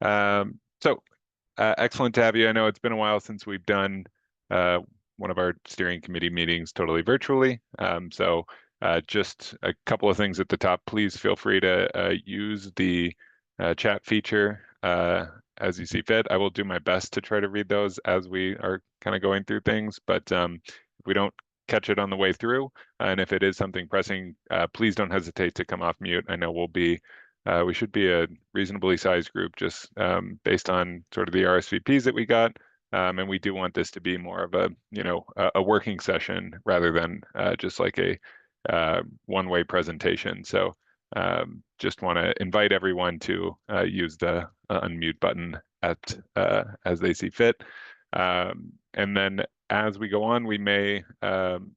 Excellent to have you. I know it's been a while since we've done one of our steering committee meetings totally virtually. Just a couple of things at the top. Please feel free to use the chat feature as you see fit. I will do my best to try to read those as we are kind of going through things, but if we don't catch it on the way through, and if it is something pressing, please don't hesitate to come off mute. I know we should be a reasonably sized group just based on sort of the RSVPs that we got. And we do want this to be more of a working session rather than just like a one-way presentation. So just want to invite everyone to use the unmute button as they see fit. And then as we go on, we may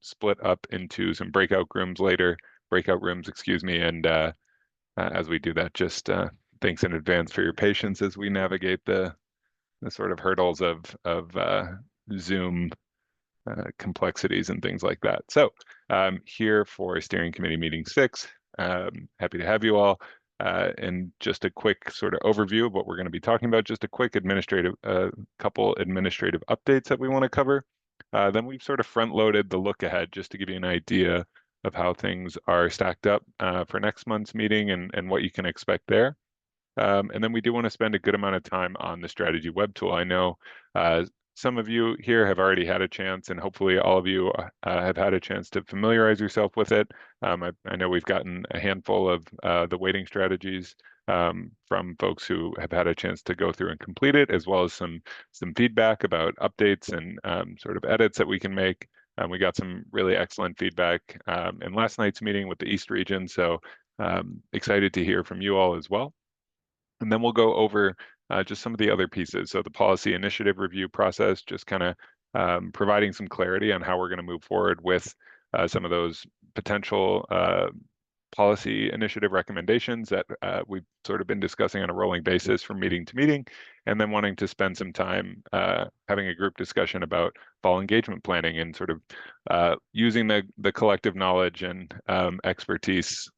split up into some breakout rooms, excuse me, and as we do that, just thanks in advance for your patience as we navigate the sort of hurdles of Zoom complexities and things like that. So here for steering committee meeting 6, happy to have you all. And just a quick sort of overview of what we're going to be talking about, just a quick couple administrative updates that we want to cover. Then we've sort of front loaded the look ahead just to give you an idea of how things are stacked up for next month's meeting and what you can expect there. And then we do want to spend a good amount of time on the strategy web tool. I know some of you here have already had a chance, and hopefully all of you have had a chance to familiarize yourself with it. I know we've gotten a handful of the weighting strategies from folks who have had a chance to go through and complete it, as well as some feedback about updates and sort of edits that we can make. We got some really excellent feedback in last night's meeting with the East region, so excited to hear from you all as well. And then we'll go over just some of the other pieces. So the policy initiative review process, just kind of providing some clarity on how we're going to move forward with some of those potential policy initiative recommendations that we've sort of been discussing on a rolling basis from meeting to meeting, and then wanting to spend some time having a group discussion about fall engagement planning and sort of using the collective knowledge and expertise,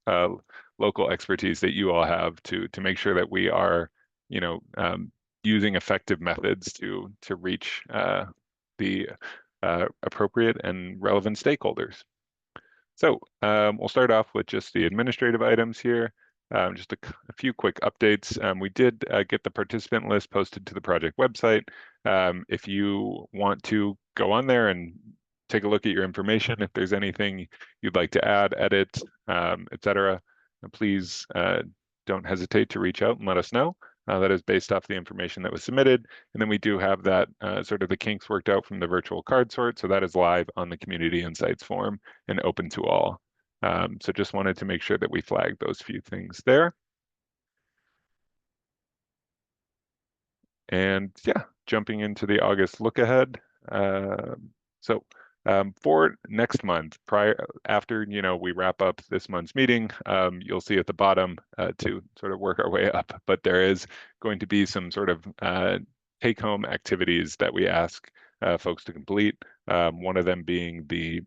local expertise that you all have to make sure that we are, using effective methods to reach the appropriate and relevant stakeholders. So we'll start off with just the administrative items here. Just a few quick updates. We did get the participant list posted to the project website. If you want to go on there and take a look at your information, if there's anything you'd like to add, edit, etc., please don't hesitate to reach out and let us know. That is based off the information that was submitted. And then we do have that sort of the kinks worked out from the virtual card sort. So that is live on the Community Insights forum and open to all. So just wanted to make sure that we flagged those few things there. And yeah, jumping into the August look ahead. For next month, after we wrap up this month's meeting, you'll see at the bottom to sort of work our way up, but there is going to be some sort of take-home activities that we ask folks to complete. One of them being the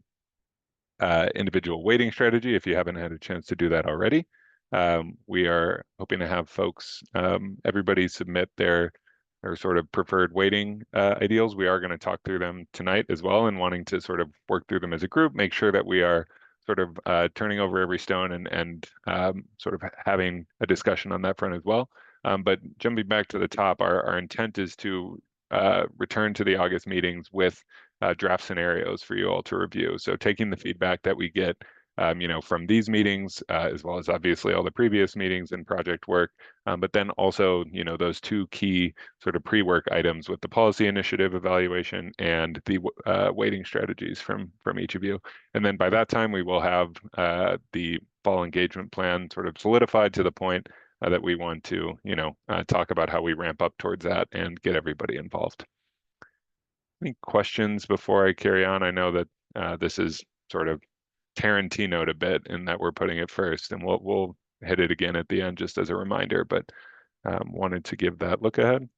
individual weighting strategy, if you haven't had a chance to do that already. We are hoping to have folks, everybody submit their sort of preferred weighting ideals. We are going to talk through them tonight as well, and wanting to sort of work through them as a group, make sure that we are sort of turning over every stone and sort of having a discussion on that front as well. But jumping back to the top, our intent is to return to the August meetings with draft scenarios for you all to review. So taking the feedback that we get from these meetings, as well as obviously all the previous meetings and project work, but then also, those two key sort of pre-work items with the policy initiative evaluation and the weighting strategies from each of you. And then by that time, we will have the fall engagement plan sort of solidified to the point that we want to, talk about how we ramp up towards that and get everybody involved. Any questions before I carry on? I know that this is sort of Tarantino'd a bit in that we're putting it first, and we'll hit it again at the end just as a reminder, but wanted to give that look ahead.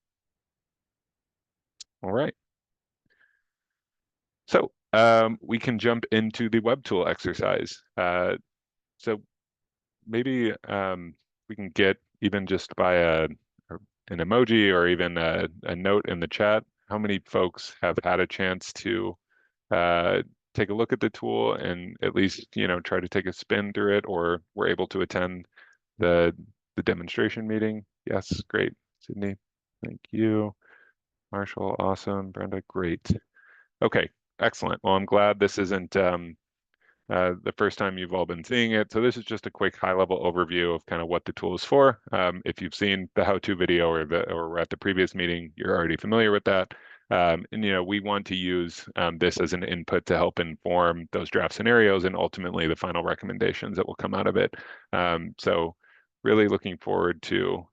All right. So we can jump into the web tool exercise. So maybe we can get even just by a an emoji or even a note in the chat. How many folks have had a chance to take a look at the tool and at least, try to take a spin through it, or were able to attend the demonstration meeting? Yes, great. Sydney, thank you. Marshall, awesome. Brenda, great. Okay, excellent. Well, I'm glad this isn't the first time you've all been seeing it. So this is just a quick high-level overview of kind of what the tool is for. If you've seen the how-to video or were at the previous meeting, you're already familiar with that. And we want to use this as an input to help inform those draft scenarios and ultimately the final recommendations that will come out of it. So really looking forward to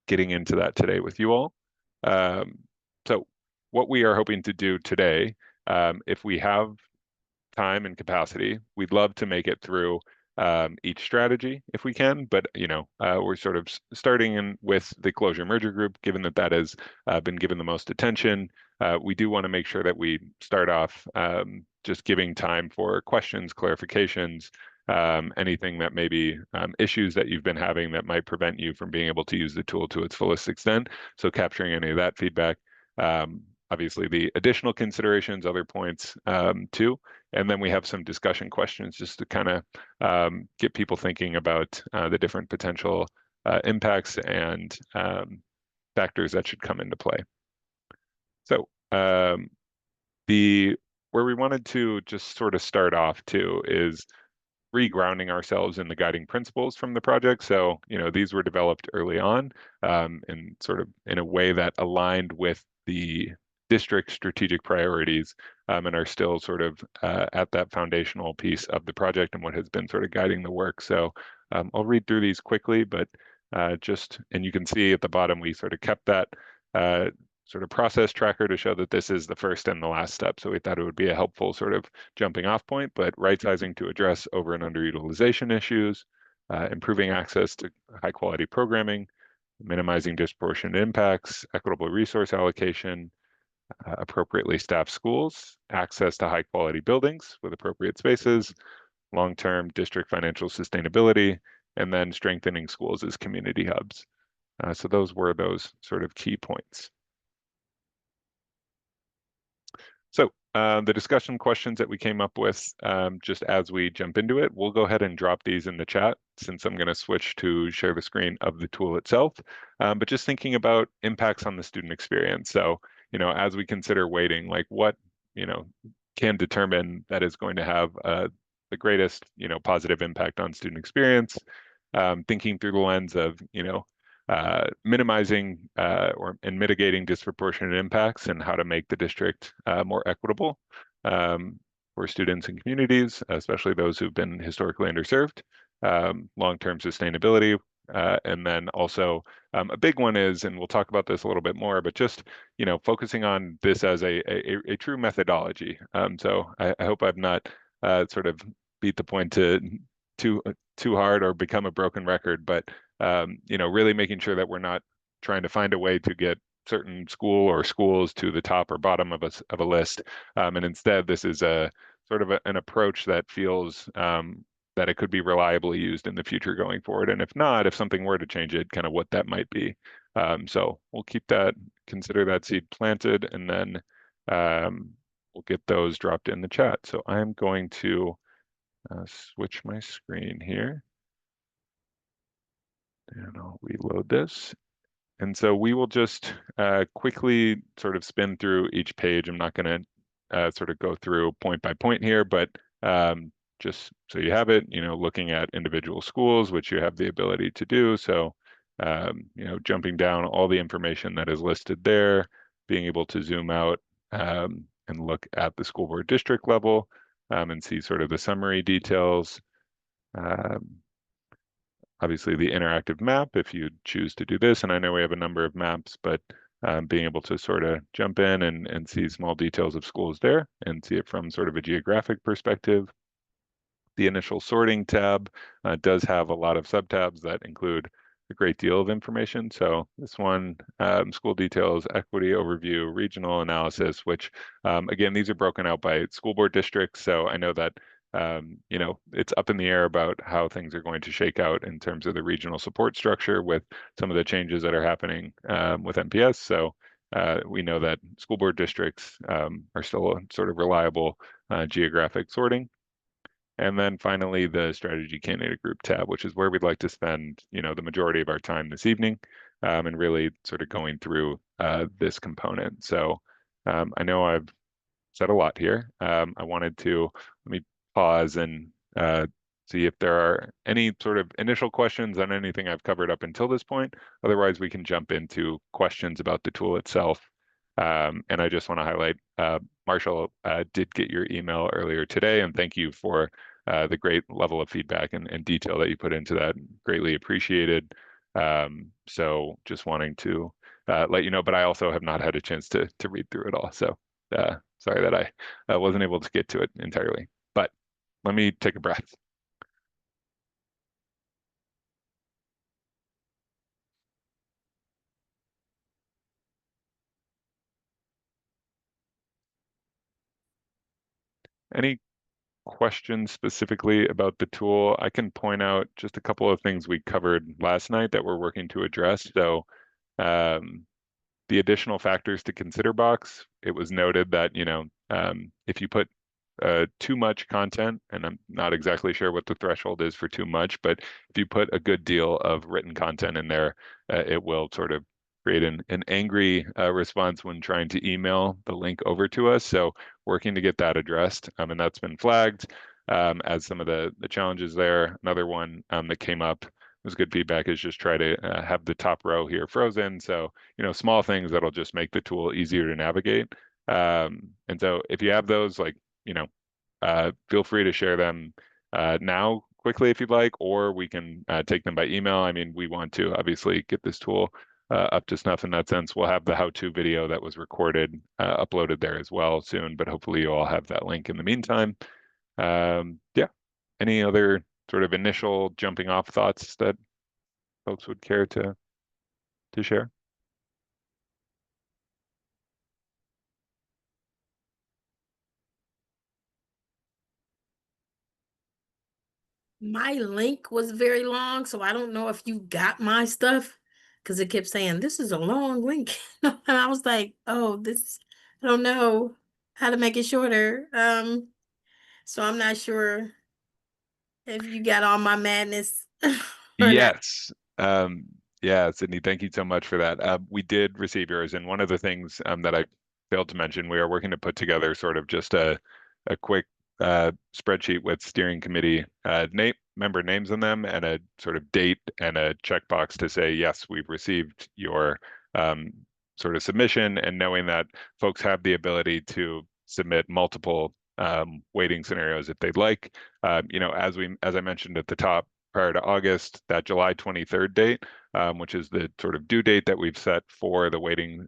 getting into that today with you all. So what we are hoping to do today, if we have time and capacity, we'd love to make it through each strategy if we can, but we're sort of starting in with the closure merger group, given that that has been given the most attention. We do want to make sure that we start off just giving time for questions, clarifications, anything that may be issues that you've been having that might prevent you from being able to use the tool to its fullest extent. So capturing any of that feedback. Obviously, the additional considerations, other points too. And then we have some discussion questions just to kind of get people thinking about the different potential impacts and factors that should come into play. So where we wanted to just sort of start off too is regrounding ourselves in the guiding principles from the project. So, these were developed early on and sort of in a way that aligned with the district strategic priorities and are still sort of at that foundational piece of the project and what has been sort of guiding the work. So I'll read through these quickly, but and you can see at the bottom, we sort of kept that sort of process tracker to show that this is the first and the last step. So we thought it would be a helpful sort of jumping off point, but right sizing to address over and underutilization issues, improving access to high quality programming, minimizing disproportionate impacts, equitable resource allocation, appropriately staffed schools, access to high quality buildings with appropriate spaces, long-term district financial sustainability, and then strengthening schools as community hubs. So those were those sort of key points. So the discussion questions that we came up with, just as we jump into it, we'll go ahead and drop these in the chat since I'm going to switch to share the screen of the tool itself. But just thinking about impacts on the student experience. So, as we consider weighting, like what, can determine that is going to have the greatest, positive impact on student experience, thinking through the lens of, minimizing and mitigating disproportionate impacts and how to make the district more equitable for students and communities, especially those who've been historically underserved, long-term sustainability, and then also a big one is, and we'll talk about this a little bit more, but just focusing on this as a true methodology. So I hope I've not sort of beat the point too hard or become a broken record, but really making sure that we're not trying to find a way to get certain school or schools to the top or bottom of a list, and instead this is a sort of an approach that feels that it could be reliably used in the future going forward, and if not, if something were to change it, kind of what that might be. So we'll consider that seed planted, and then we'll get those dropped in the chat. So I'm going to switch my screen here. And I'll reload this. And so we will just quickly sort of spin through each page. I'm not going to sort of go through point by point here, but just so you have it, looking at individual schools, which you have the ability to do. So, jumping down all the information that is listed there, being able to zoom out and look at the school board district level and see sort of the summary details. Obviously the interactive map if you choose to do this. And I know we have a number of maps, but being able to sort of jump in and see small details of schools there and see it from sort of a geographic perspective. The initial sorting tab does have a lot of subtabs that include a great deal of information. So this one, school details, equity overview, regional analysis, which again, these are broken out by school board districts. So I know that you know, it's up in the air about how things are going to shake out in terms of the regional support structure with some of the changes that are happening with MPS. So we know that school board districts are still a sort of reliable geographic sorting. And then finally, the strategy candidate group tab, which is where we'd like to spend, you know, the majority of our time this evening, and really sort of going through this component. So I know I've said a lot here. I wanted to let me pause and see if there are any sort of initial questions on anything I've covered up until this point. Otherwise, we can jump into questions about the tool itself. And I just want to highlight, Marshall did get your email earlier today, and thank you for the great level of feedback and detail that you put into that. Greatly appreciated. So just wanting to let you know, but I also have not had a chance to read through it all. So sorry that I wasn't able to get to it entirely. But let me take a breath. Any questions specifically about the tool? I can point out just a couple of things we covered last night that we're working to address. So the additional factors to consider box, it was noted that, you know, if you put too much content, and I'm not exactly sure what the threshold is for too much, but if you put a good deal of written content in there, it will sort of create an angry response when trying to email the link over to us. So working to get that addressed, and that's been flagged as some of the challenges there. Another one that came up was good feedback is just try to have the top row here frozen. So, you know, small things that'll just make the tool easier to navigate. And so if you have those, like, you know, feel free to share them now quickly if you'd like, or we can take them by email. I mean, we want to obviously get this tool up to snuff in that sense. We'll have the how-to video that was recorded uploaded there as well soon, but hopefully you all have that link in the meantime. Yeah, any other sort of initial jumping off thoughts that folks would care to share? My link was very long, so I don't know if you got my stuff because it kept saying this is a long link. And I was like, oh, this, I don't know how to make it shorter. So I'm not sure if you got all my madness or not. Yes. Um, yeah, Sydney, thank you so much for that. We did receive yours, and one of the things that I failed to mention, we are working to put together sort of just a quick spreadsheet with steering committee member names in them and a sort of date and a checkbox to say, yes, we've received your um, sort of submission, and knowing that folks have the ability to submit multiple waiting scenarios if they'd like. You know, as I mentioned at the top, prior to August, that July 23rd date, which is the sort of due date that we've set for the waiting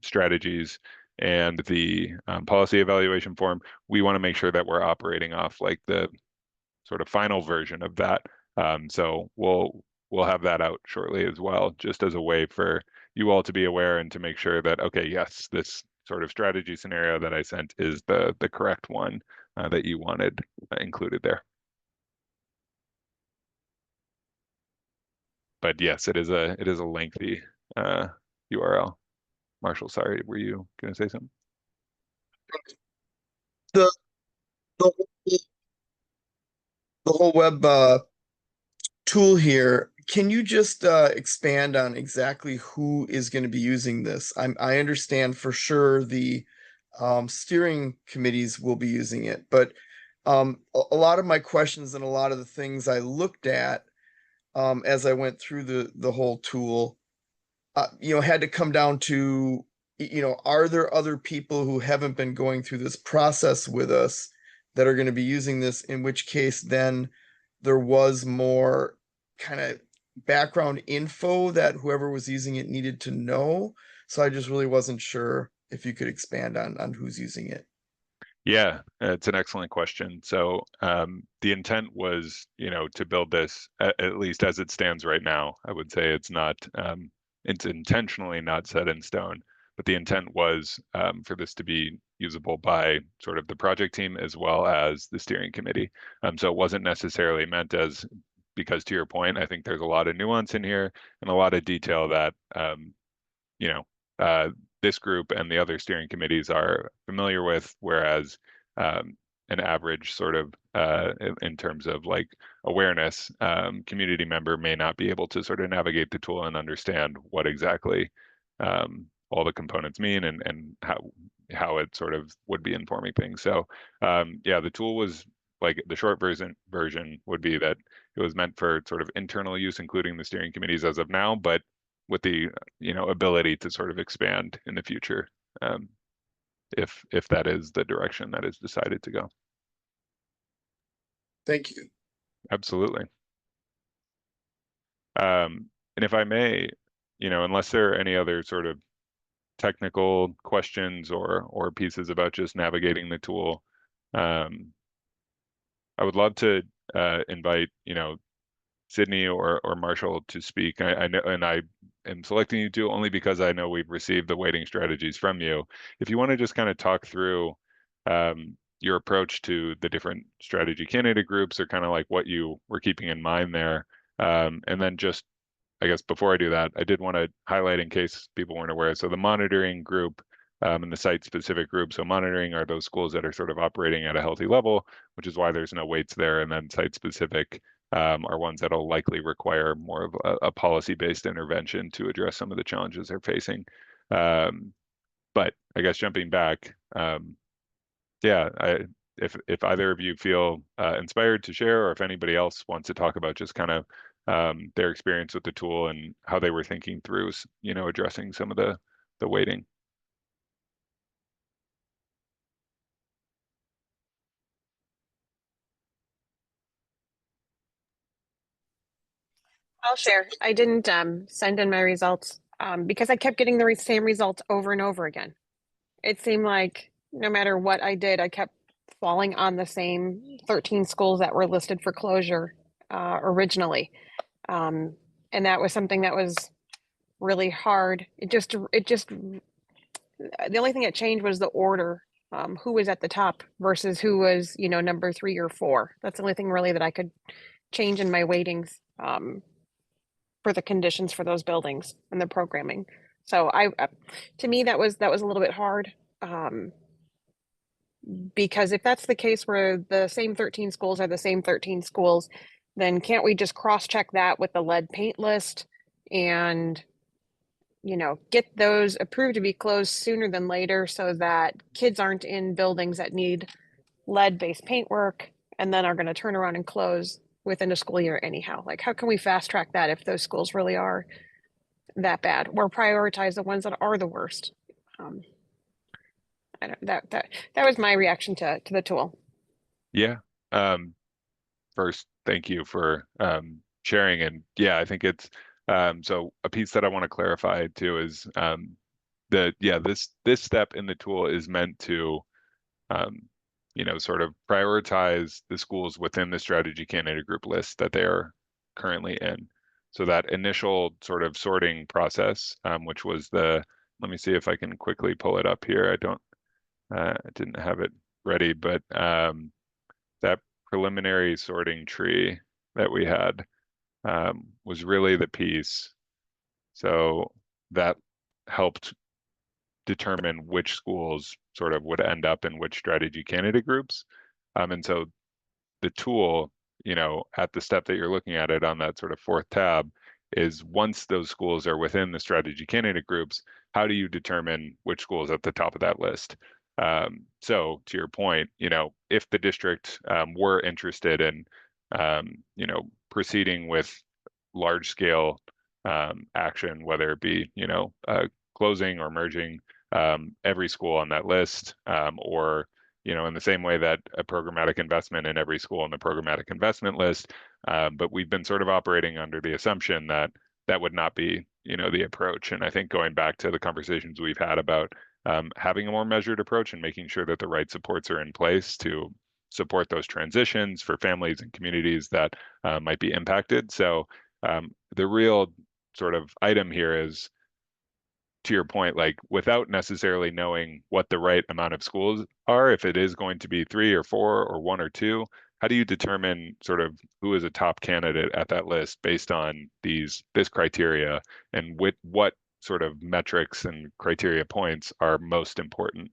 strategies and the policy evaluation form, we want to make sure that we're operating off like the sort of final version of that. So we'll have that out shortly as well, just as a way for you all to be aware and to make sure that, okay, yes, this sort of strategy scenario that I sent is the correct one that you wanted included there. But yes, it is a lengthy URL. Marshall, sorry, were you going to say something? The the the whole web tool here, can you just expand on exactly who is going to be using this? I understand for sure the steering committees will be using it, but a lot of my questions and a lot of the things I looked at as I went through the whole tool, had to come down to, are there other people who haven't been going through this process with us that are going to be using this? In which case, then there was more kind of background info that whoever was using it needed to know. So I just really wasn't sure if you could expand on who's using it. Yeah, it's an excellent question. So the intent was, you know, to build this at least as it stands right now. I would say it's not, it's intentionally not set in stone, but the intent was for this to be usable by sort of the project team as well as the steering committee. So it wasn't necessarily meant as, because to your point, I think there's a lot of nuance in here and a lot of detail that, you know, this group and the other steering committees are familiar with, whereas an average sort of in terms of like awareness, community member may not be able to sort of navigate the tool and understand what exactly all the components mean and how it sort of would be informing things. So yeah, the tool was like the short version would be that it was meant for sort of internal use, including the steering committees as of now, but with the ability to sort of expand in the future, if that is the direction that is decided to go. Thank you. Absolutely. And if I may, unless there are any other sort of technical questions or pieces about just navigating the tool, I would love to invite Sydney or Marshall to speak. I know, and I am selecting you two only because I know we've received the weighting strategies from you. If you want to just kind of talk through your approach to the different strategy candidate groups, or kind of like what you were keeping in mind there. And then just, I guess before I do that, I did want to highlight, in case people weren't aware, so the monitoring group and the site-specific group. So monitoring are those schools that are sort of operating at a healthy level, which is why there's no weights there. And then site-specific are ones that'll likely require more of a policy-based intervention to address some of the challenges they're facing. But I guess jumping back, yeah, if either of you feel inspired to share, or if anybody else wants to talk about just kind of their experience with the tool and how they were thinking through, addressing some of the weighting. I'll share. I didn't send in my results because I kept getting the same results over and over again. It seemed like no matter what I did, I kept falling on the same 13 schools that were listed for closure originally. And that was something that was really hard. The only thing that changed was the order, who was at the top versus who was, number 3 or 4. That's the only thing really that I could change in my weightings for the conditions for those buildings and the programming. So to me, that was a little bit hard. Because if that's the case where the same 13 schools are the same 13 schools, then can't we just cross-check that with the lead paint list and, get those approved to be closed sooner than later so that kids aren't in buildings that need lead-based paint work and then are going to turn around and close within a school year anyhow? Like, how can we fast track that if those schools really are that bad, or prioritize the ones that are the worst? I don't, that was my reaction to the tool. Yeah. First, thank you for sharing. And yeah, I think it's so a piece that I want to clarify too is this step in the tool is meant to sort of prioritize the schools within the strategy candidate group list that they are currently in. So that initial sort of sorting process, which was let me see if I can quickly pull it up here. I didn't have it ready, but that preliminary sorting tree that we had was really the piece. So that helped determine which schools sort of would end up in which strategy candidate groups. And so the tool, at the step that you're looking at it on that sort of 4th tab, is once those schools are within the strategy candidate groups, how do you determine which school is at the top of that list? So to your point, if the district were interested in, proceeding with large scale action, whether it be, closing or merging every school on that list, or, in the same way that a programmatic investment in every school on the programmatic investment list. But we've been sort of operating under the assumption that that would not be, the approach. And I think going back to the conversations we've had about having a more measured approach and making sure that the right supports are in place to support those transitions for families and communities that might be impacted. So the real sort of item here is to your point, like without necessarily knowing what the right amount of schools are, if it is going to be 3 or 4 or 1 or 2, how do you determine sort of who is a top candidate at that list based on this criteria, and with what sort of metrics and criteria points are most important?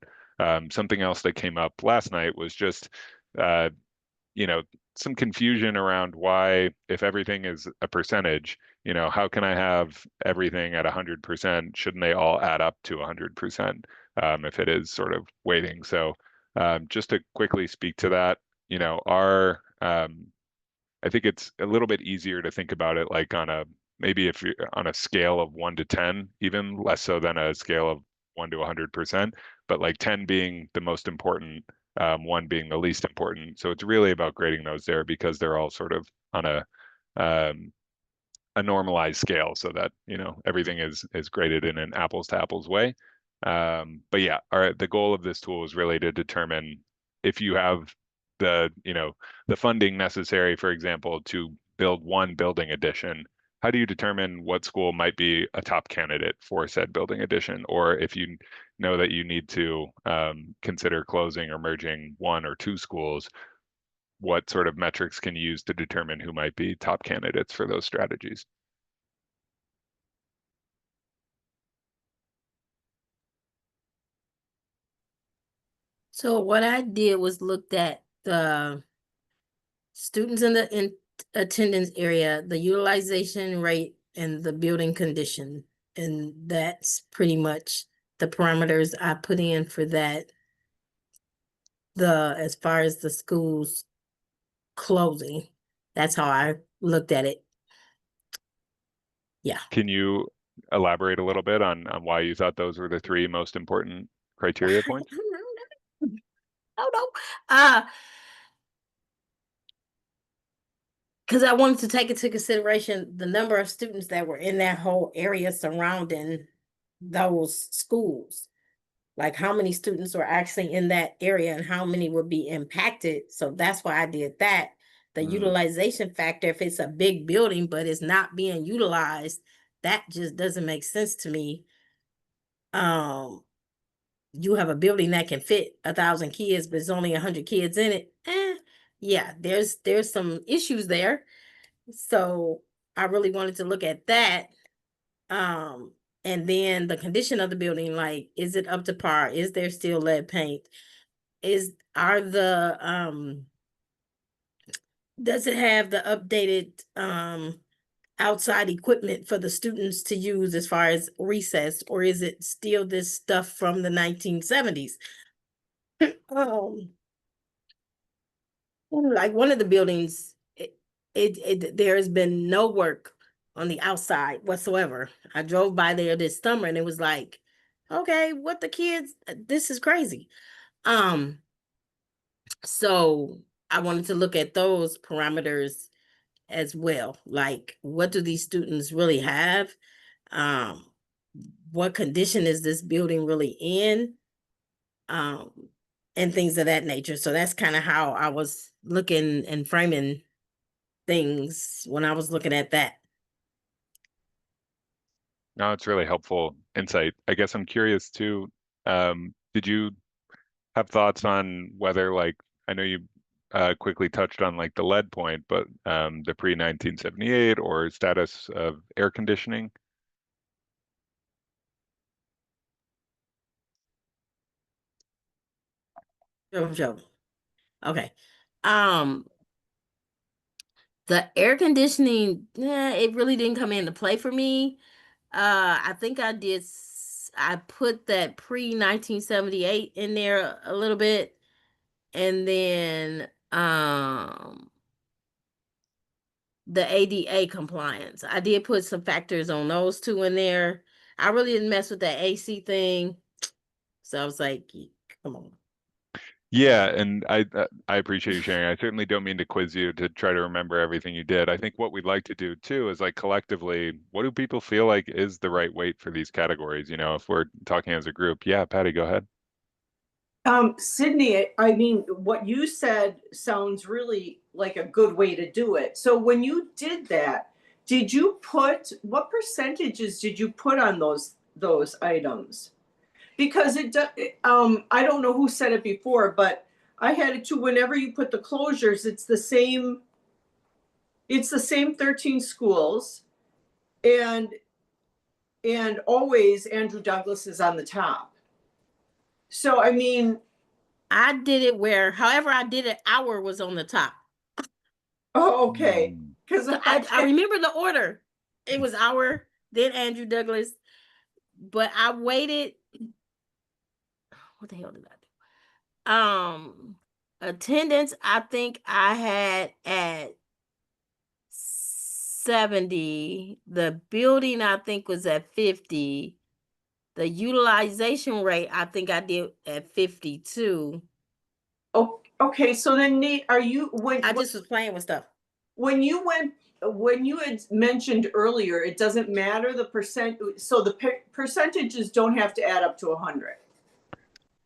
Something else that came up last night was just, you know, some confusion around why, if everything is a percentage, you know, how can I have everything at 100%? Shouldn't they all add up to 100%, if it is sort of weighting? So just to quickly speak to that, you know, I think it's a little bit easier to think about it like on a, maybe if you're on a scale of 1 to 10, even less so than a scale of 1 to 100%, but like 10 being the most important, 1 being the least important. So it's really about grading those there because they're all sort of on a normalized scale, so that, you know, everything is graded in an apples to apples way. But yeah, the goal of this tool is really to determine if you have the, you know, the funding necessary, for example, to build one building addition. How do you determine what school might be a top candidate for said building addition? Or if you know that you need to consider closing or merging 1 or 2 schools, what sort of metrics can you use to determine who might be top candidates for those strategies? So what I did was looked at the students in the attendance area, the utilization rate, and the building condition. And that's pretty much the parameters I put in for that. As far as the schools closing, that's how I looked at it. Yeah. Can you elaborate a little bit on why you thought those were the 3 most important criteria points? Oh no. Because I wanted to take into consideration the number of students that were in that whole area surrounding those schools. Like how many students were actually in that area and how many would be impacted. So that's why I did that. The utilization factor, if it's a big building, but it's not being utilized, that just doesn't make sense to me. You have a building that can fit 1,000 kids, but there's only 100 kids in it. Yeah, there's some issues there. So I really wanted to look at that. And then the condition of the building, like, is it up to par? Is there still lead paint? Are the does it have the updated outside equipment for the students to use as far as recess, or is it still this stuff from the 1970s? Like one of the buildings, there has been no work on the outside whatsoever. I drove by there this summer and it was like, okay, what the kids, this is crazy. So I wanted to look at those parameters as well. Like, what do these students really have? What condition is this building really in? And things of that nature. So that's kind of how I was looking and framing things when I was looking at that. No, it's really helpful insight. I guess I'm curious too, did you have thoughts on whether, like, I know you quickly touched on like the lead point, but the pre-1978 or status of air conditioning? Joe. Okay. The air conditioning, it really didn't come into play for me. I think I put that pre-1978 in there a little bit. And then the ADA compliance. I did put some factors on those 2 in there. I really didn't mess with that AC thing. So I was like, come on. Yeah, and I appreciate you sharing. I certainly don't mean to quiz you to try to remember everything you did. I think what we'd like to do too is, like, collectively, what do people feel like is the right weight for these categories? You know, if we're talking as a group. Yeah, Patty, go ahead. Sydney, I mean, what you said sounds really like a good way to do it. So when you did that, what percentages did you put on those those items. Because I don't know who said it before, but I had it too. Whenever you put the closures, it's the same 13 schools, and always Andrew Douglas is on the top. So I mean, I did it where, however I did it, Our was on the top. oh, okay. Because I remember the order. It was Our, then Andrew Douglas, but I waited. What the hell did I do? Attendance, I think I had at 70. The building, I think, was at 50. The utilization rate, I think I did at 52. oh, okay. So then, Nate, are you I just was playing with stuff. when you had mentioned earlier, it doesn't matter the percent. So the percentages don't have to add up to 100.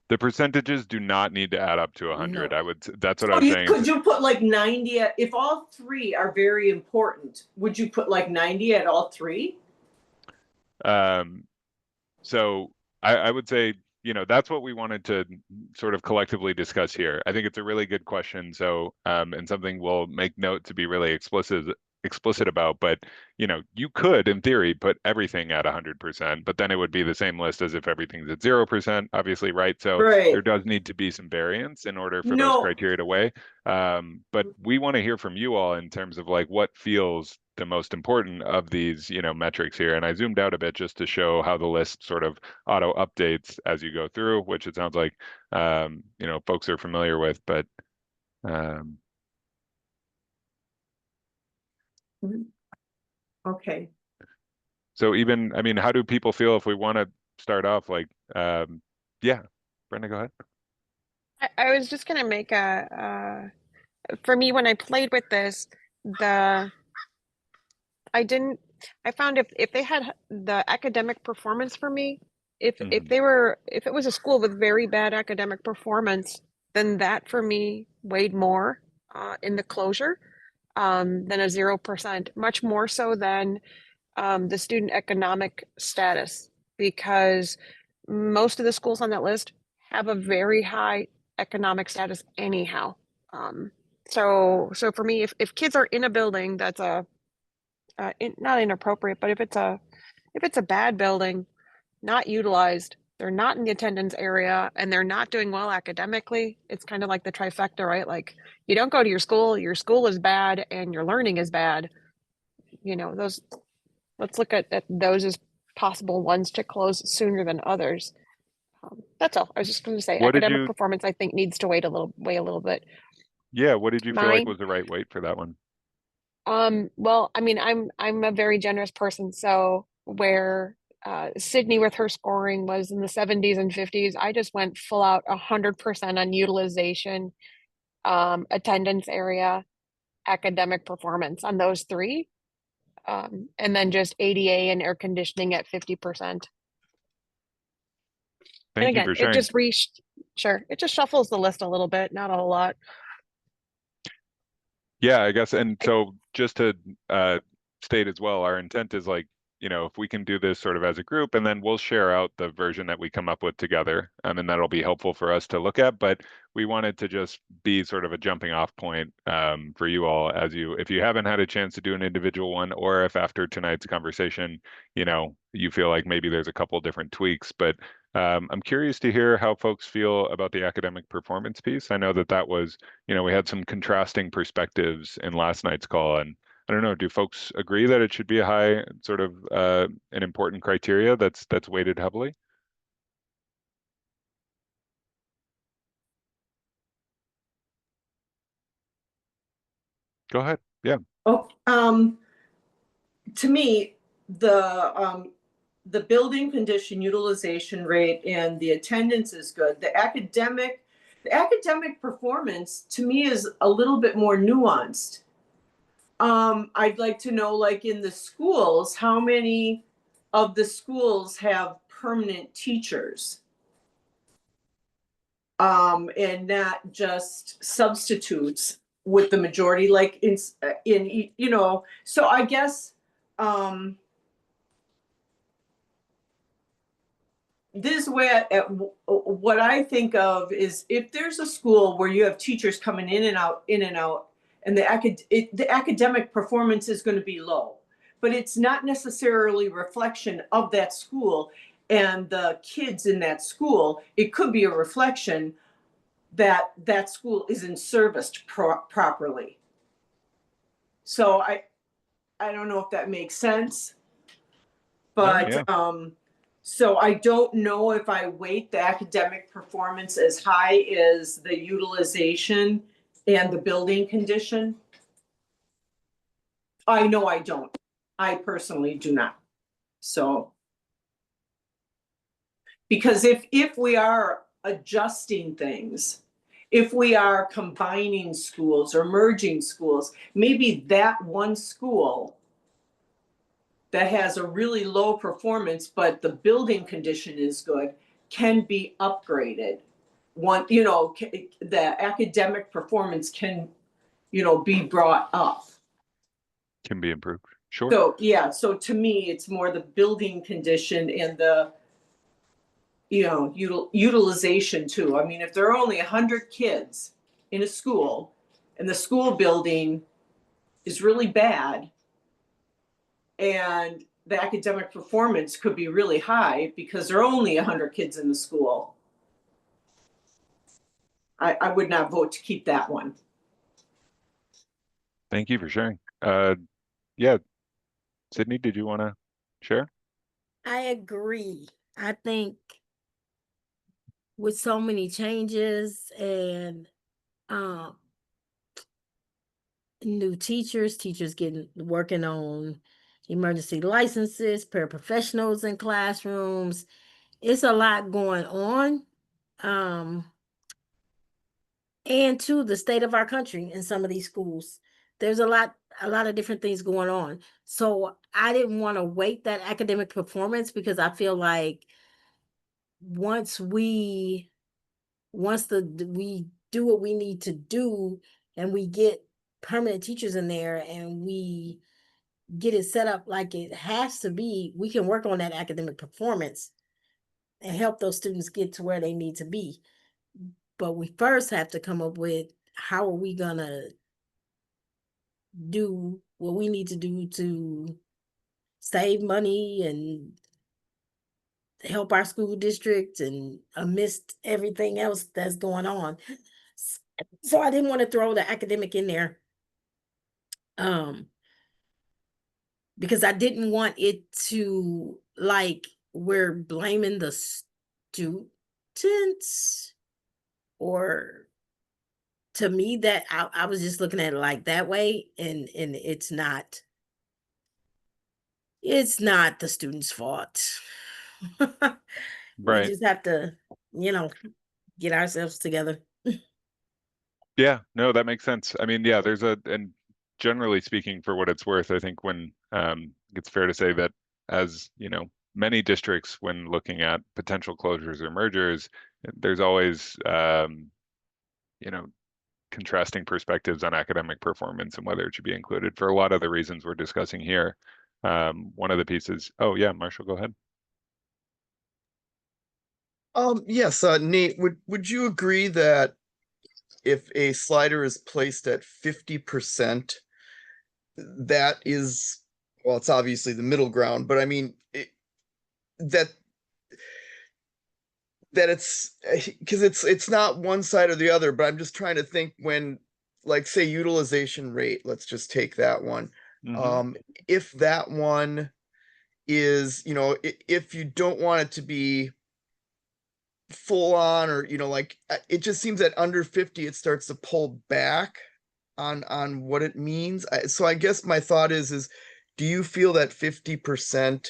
The percentages do not need to add up to 100. No. That's what I was saying. Could you put like 90 if all three are very important? Would you put like 90 at all three? So I would say, that's what we wanted to sort of collectively discuss here. I think it's a really good question. So, and something we'll make note to be really explicit about, but you could in theory put everything at 100%, but then it would be the same list as if everything's at 0%, obviously, right? So there does need to be some variance in order for those criteria to weigh. But we want to hear from you all in terms of like what feels the most important of these metrics here. And I zoomed out a bit just to show how the list sort of auto updates as you go through, which it sounds like folks are familiar with, but okay. So even, I mean, how do people feel if we want to start off like, yeah, Brenda, go ahead. I was just gonna make for me, when I played with this, I found if they had the academic performance for me, if it was a school with very bad academic performance, then that for me weighed more in the closure than a 0%, much more so than the student economic status, because most of the schools on that list have a very high economic status anyhow. So for me, if kids are in a building that's not inappropriate, but if it's a bad building, not utilized, they're not in the attendance area, and they're not doing well academically, it's kind of like the trifecta, right? Like, you don't go to your school is bad, and your learning is bad. Let's look at those as possible ones to close sooner than others. That's all. I was just going to say, academic performance, I think, needs to weigh a little bit. Yeah, what did you feel like was the right weight for that one? Well, I mean, I'm a very generous person, so where Sydney with her scoring was in the 70s and 50s, I just went full out 100% on utilization, attendance area, academic performance on those three, and then just ADA and air conditioning at 50%. Thank you for sharing. It just shuffles the list a little bit, not a whole lot. Yeah, I guess. And so just to state as well, our intent is like, if we can do this sort of as a group, and then we'll share out the version that we come up with together, and that'll be helpful for us to look at. But we wanted to just be sort of a jumping off point for you all if you haven't had a chance to do an individual one, or if after tonight's conversation, you feel like maybe there's a couple different tweaks. But I'm curious to hear how folks feel about the academic performance piece. I know that was, we had some contrasting perspectives in last night's call, and I don't know, do folks agree that it should be a high sort of an important criteria that's weighted heavily? Go ahead. Yeah. Oh, to me, the building condition utilization rate and the attendance is good. The academic performance to me is a little bit more nuanced. I'd like to know, like in the schools, how many of the schools have permanent teachers? And not just substitutes with the majority, like in so I guess this way, what I think of is if there's a school where you have teachers coming in and out, and the academic performance is going to be low, but it's not necessarily reflection of that school and the kids in that school. It could be a reflection that that school isn't serviced properly. So I don't know if that makes sense, but yeah. so I don't know if I weight the academic performance as high as the utilization and the building condition. I know I don't. I personally do not. So, because if we are adjusting things, if we are combining schools or merging schools, maybe that one school that has a really low performance, but the building condition is good, can be upgraded. One, the academic performance can, be brought up. Can be improved. Sure. So, yeah, so to me, it's more the building condition and the, utilization too. I mean, if there are only 100 kids in a school and the school building is really bad, and the academic performance could be really high because there are only 100 kids in the school, I would not vote to keep that one. Thank you for sharing. Yeah, Sydney, did you want to share? I agree. I think with so many changes and new teachers working on emergency licenses, paraprofessionals in classrooms, it's a lot going on. And to the state of our country in some of these schools, there's a lot of different things going on. So I didn't want to weight that academic performance because I feel like once we do what we need to do and we get permanent teachers in there and we get it set up like it has to be, we can work on that academic performance and help those students get to where they need to be. But we first have to come up with how are we gonna do what we need to do to save money and help our school district and amidst everything else that's going on. So I didn't want to throw the academic in there. Because I didn't want it to like we're blaming the students, or to me that I was just looking at it like that way, and it's not the students' fault. We Right. just have to, get ourselves together. Yeah, no, that makes sense. I mean, yeah, and generally speaking, for what it's worth, I think when it's fair to say that as, many districts, when looking at potential closures or mergers, there's always, contrasting perspectives on academic performance and whether it should be included for a lot of the reasons we're discussing here. One of the pieces, oh yeah, Marshall, go ahead. Yes, Nate, would you agree that if a slider is placed at 50%, that is, well, it's obviously the middle ground, but I mean, that it's because it's not one side or the other, but I'm just trying to think when, like, say utilization rate, let's just take that one. If that one is, if you don't want it to be full on, or like, it just seems that under 50 it starts to pull back on what it means. So I guess my thought is do you feel that 50%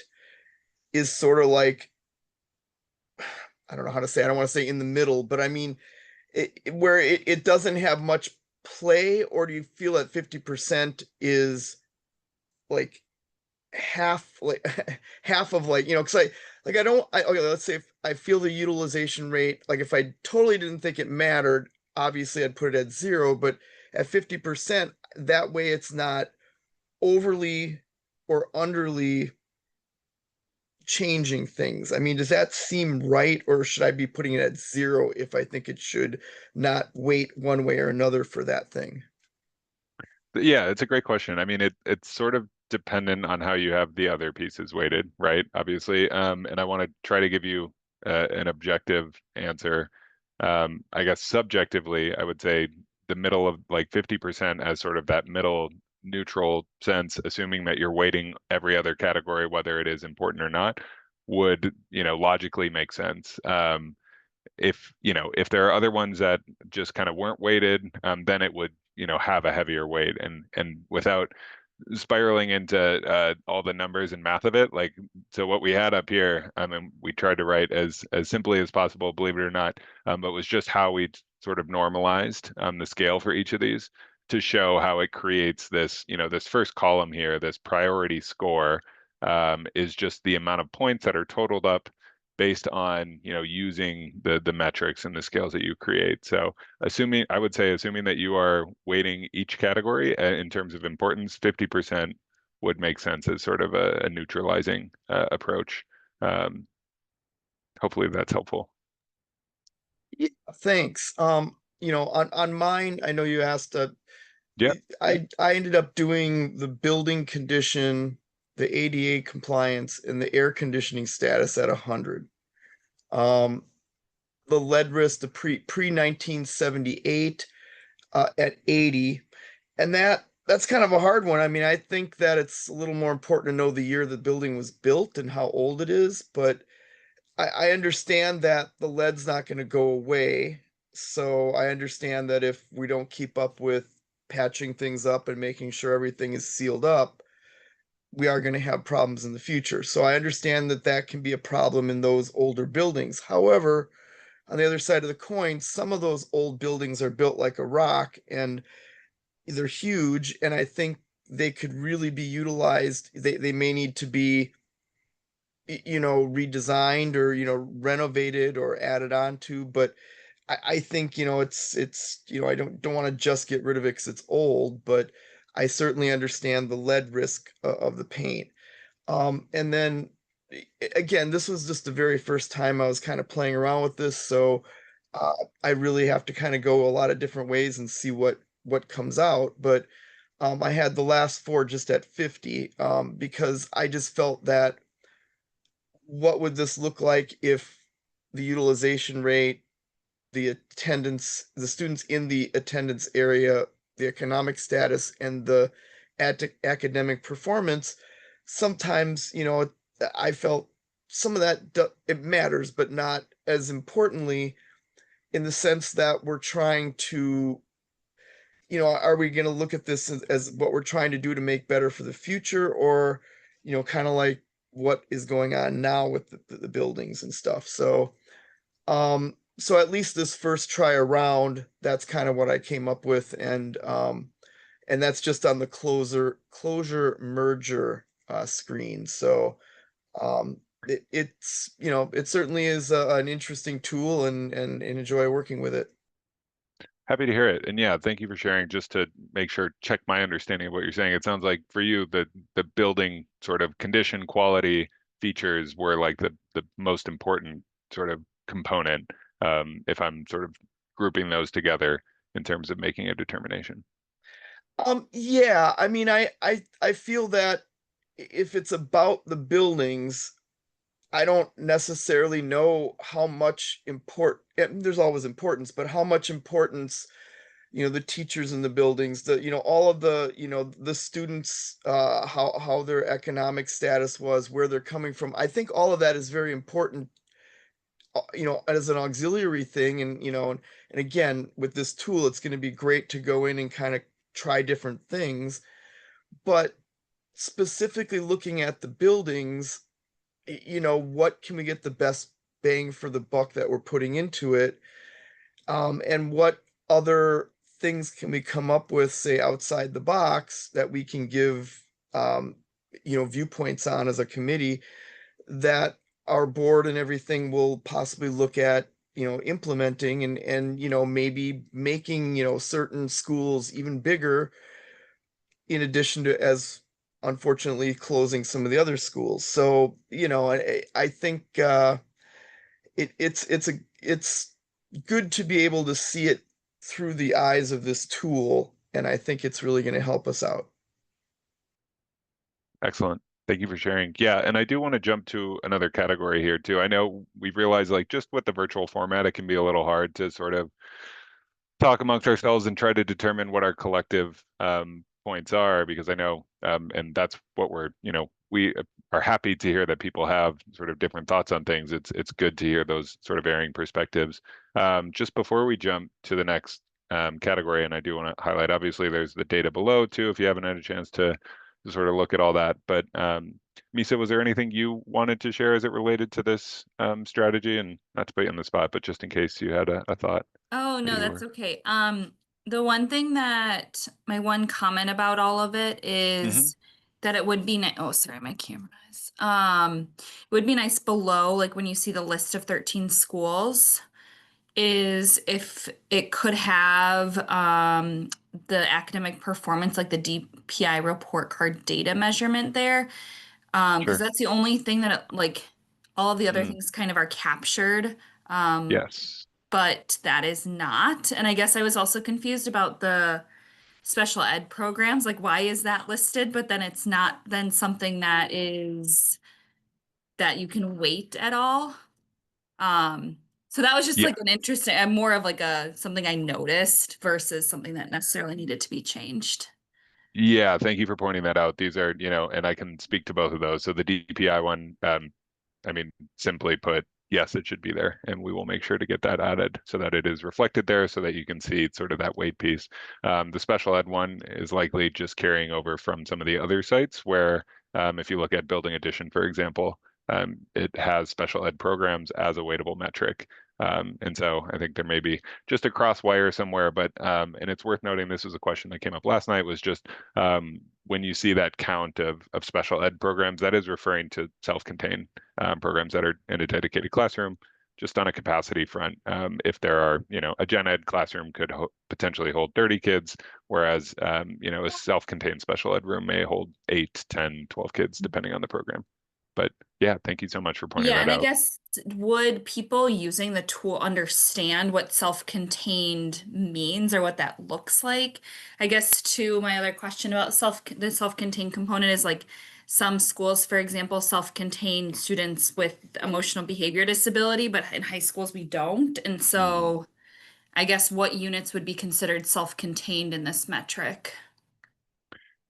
is sort of like, I don't know how to say, I don't want to say in the middle, but I mean where it doesn't have much play, or do you feel that 50% is like half, like half of, like, because okay, let's say if I feel the utilization rate, like if I totally didn't think it mattered, obviously I'd put it at 0, but at 50%, that way it's not overly or underly changing things. I mean, does that seem right, or should I be putting it at 0 if I think it should not weight one way or another for that thing? Yeah, it's a great question. I mean, it's sort of dependent on how you have the other pieces weighted, right? Obviously. And I want to try to give you an objective answer. I guess subjectively, I would say the middle of like 50% as sort of that middle neutral sense, assuming that you're weighting every other category, whether it is important or not, would, logically make sense. If there are other ones that just kind of weren't weighted, then it would, have a heavier weight. And without spiraling into all the numbers and math of it, like, so what we had up here, I mean, we tried to write as simply as possible, believe it or not, but was just how we sort of normalized the scale for each of these to show how it creates this, this first column here, this priority score, is just the amount of points that are totaled up based on, using the metrics and the scales that you create. So I would say assuming that you are weighting each category in terms of importance, 50% would make sense as sort of a neutralizing approach. Hopefully that's helpful. Yeah, thanks. On mine, I know you asked, Yeah. I ended up doing the building condition, the ADA compliance, and the air conditioning status at 100. The lead risk, the pre 1978, at 80, and that's kind of a hard one. I mean, I think that it's a little more important to know the year the building was built and how old it is, but I understand that the lead's not going to go away. So I understand that if we don't keep up with patching things up and making sure everything is sealed up, we are going to have problems in the future. So I understand that that can be a problem in those older buildings. However, on the other side of the coin, some of those old buildings are built like a rock and they're huge. And I think they could really be utilized. They may need to be, redesigned or, renovated or added on to. But I think, it's, I don't want to just get rid of it because it's old, but I certainly understand the lead risk of the paint. And then again, this was just the very first time I was kind of playing around with this, so I really have to kind of go a lot of different ways and see what comes out. But I had the last 4 just at 50, because I just felt that what would this look like if the utilization rate, the attendance, the students in the attendance area, the economic status, and the academic performance, sometimes, I felt some of that it matters, but not as importantly, in the sense that we're trying to, are we going to look at this as what we're trying to do to make better for the future, or, kind of like what is going on now with the buildings and stuff. So, so at least this first try around, that's kind of what I came up with, and that's just on the closure merger screen. So it's it certainly is an interesting tool, and enjoy working with it. Happy to hear it. And yeah, thank you for sharing. Just to make sure, check my understanding of what you're saying. It sounds like for you, the building sort of condition, quality, features were like the most important sort of component, if I'm sort of grouping those together in terms of making a determination. Yeah, I mean, I feel that if it's about the buildings, I don't necessarily know how much there's always importance, but how much importance, the teachers in the buildings, all of the, the students, how their economic status was, where they're coming from. I think all of that is very important, as an auxiliary thing. And, and again, with this tool, it's going to be great to go in and kind of try different things. But specifically looking at the buildings, what can we get the best bang for the buck that we're putting into it? And what other things can we come up with, say, outside the box, that we can give, viewpoints on as a committee, that our board and everything will possibly look at, implementing, and maybe making, certain schools even bigger, in addition to, as unfortunately closing some of the other schools. So, you know, I think it's good to be able to see it through the eyes of this tool, and I think it's really going to help us out. Excellent. Thank you for sharing. Yeah, and I do want to jump to another category here too. I know we've realized like just with the virtual format, it can be a little hard to sort of talk amongst ourselves and try to determine what our collective points are, because I know, and that's what we're, we are happy to hear that people have sort of different thoughts on things. It's good to hear those sort of varying perspectives. Just before we jump to the next category, and I do want to highlight, obviously, there's the data below too, if you haven't had a chance to sort of look at all that. But Misa, was there anything you wanted to share as it related to this strategy? And not to put you on the spot, but just in case you had a thought. Oh, no, you that's were- okay. The one thing that my one comment about all of it is that it would be nice. Oh, sorry, my camera is. It would be nice below, like when you see the list of 13 schools, is if it could have the academic performance, like the DPI report card data measurement there. Because Sure. that's the only thing that like all of the other Mm. things kind of are captured. Yes. But that is not. And I guess I was also confused about the special ed programs. Like, why is that listed? But then it's not then something that is that you can weight at all. So that was just Yeah. like an interesting, more of like something I noticed versus something that necessarily needed to be changed. Yeah. Thank you for pointing that out. These are, and I can speak to both of those. So the DPI one, I mean, simply put, yes, it should be there, and we will make sure to get that added so that it is reflected there so that you can see sort of that weight piece. The special ed one is likely just carrying over from some of the other sites where, if you look at Building Edition, for example, it has special ed programs as a weightable metric. And so I think there may be just a cross wire somewhere, but and it's worth noting, this was a question that came up last night, was just when you see that count of special ed programs, that is referring to self-contained programs that are in a dedicated classroom. Just on a capacity front, if there are, a gen ed classroom could potentially hold 30 kids, whereas, a self-contained special ed room may hold 8, 10, 12 kids, depending on the program. But yeah, thank you so much for pointing Yeah, that and I out. guess would people using the tool understand what self-contained means or what that looks like? I guess too, my other question about the self-contained component is like some schools, for example, self-contain students with emotional behavior disability, but in high schools we don't. And so I guess what units would be considered self-contained in this metric?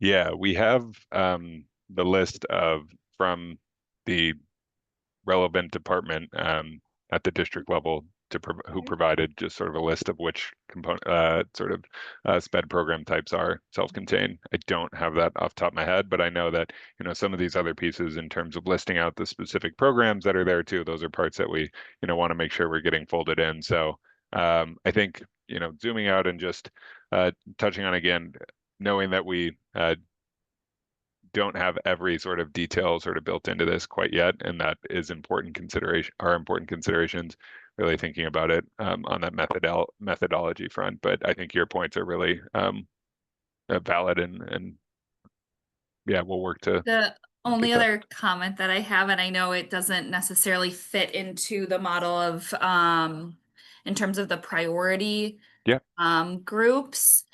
Yeah, we have the list from the relevant department at the district level who provided just sort of a list of which component SPED program types are self-contained. I don't have that off the top of my head, but I know that some of these other pieces in terms of listing out the specific programs that are there too, those are parts that we want to make sure we're getting folded in. So I think zooming out and just touching on again, knowing that we don't have every sort of detail sort of built into this quite yet, and that is important considerations, really thinking about it on that methodology front. But I think your points are really valid, and yeah, we'll work to The only get that. other comment that I have, and I know it doesn't necessarily fit into the model of in terms of the priority Yeah. Groups,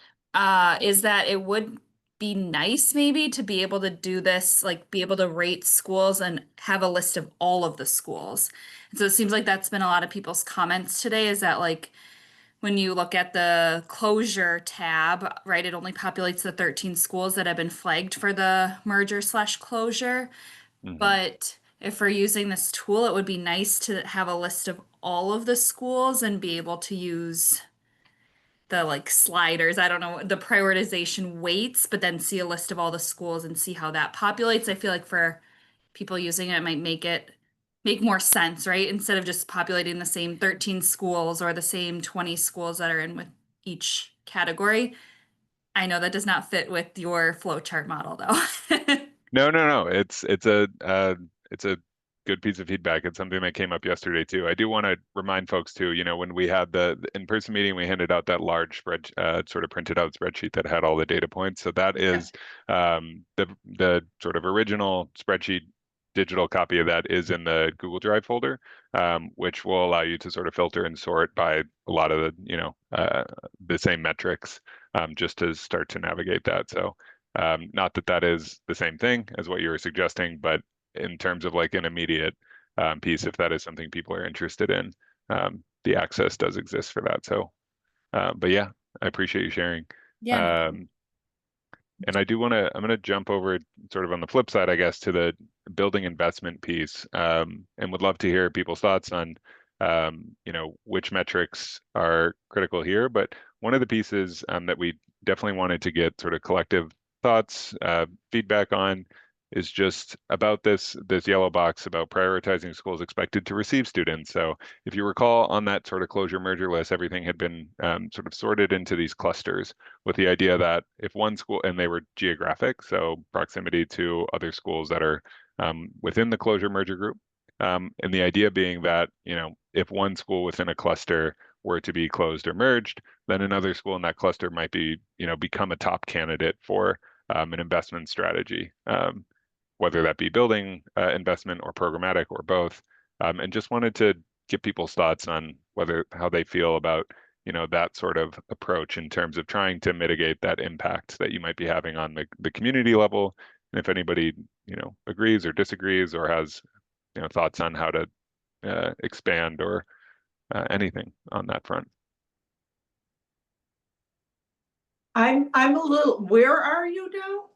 is that it would be nice maybe to be able to do this, like be able to rate schools and have a list of all of the schools. And so it seems like that's been a lot of people's comments today, is that like when you look at the closure tab, right, it only populates the 13 schools that have been flagged for the merger/closure. But if we're using this tool, it would be nice to have a list of all of the schools and be able to use the like sliders, I don't know, the prioritization weights, but then see a list of all the schools and see how that populates. I feel like for people using it, it might make more sense, right? Instead of just populating the same 13 schools or the same 20 schools that are in with each category. I know that does not fit with your flowchart model though. No. It's a good piece of feedback. It's something that came up yesterday too. I do want to remind folks too, you know, when we had the in-person meeting, we handed out that large sort of printed out spreadsheet that had all the data points. So that is the sort of original spreadsheet. Digital copy of that is in the Google Drive folder, which will allow you to sort of filter and sort by a lot of the, you know, the same metrics, just to start to navigate that. So not that that is the same thing as what you were suggesting, but in terms of like an immediate piece, if that is something people are interested in, the access does exist for that. So, but yeah, I appreciate you sharing. Yeah. And I do want to, I'm going to jump over sort of on the flip side, I guess, to the building investment piece, and would love to hear people's thoughts on, you know, which metrics are critical here. But one of the pieces that we definitely wanted to get sort of collective thoughts, feedback on is just about this yellow box about prioritizing schools expected to receive students. So if you recall on that sort of closure merger list, everything had been sort of sorted into these clusters with the idea that if one school, and they were geographic, so proximity to other schools that are within the closure merger group. And the idea being that, you know, if one school within a cluster were to be closed or merged, then another school in that cluster might be, you know, become a top candidate for an investment strategy. Whether that be building investment or programmatic or both, and just wanted to get people's thoughts on how they feel about, you know, that sort of approach in terms of trying to mitigate that impact that you might be having on the community level, and if anybody, you know, agrees or disagrees or has, you know, thoughts on how to expand or anything on that front. I'm a little, where are you now?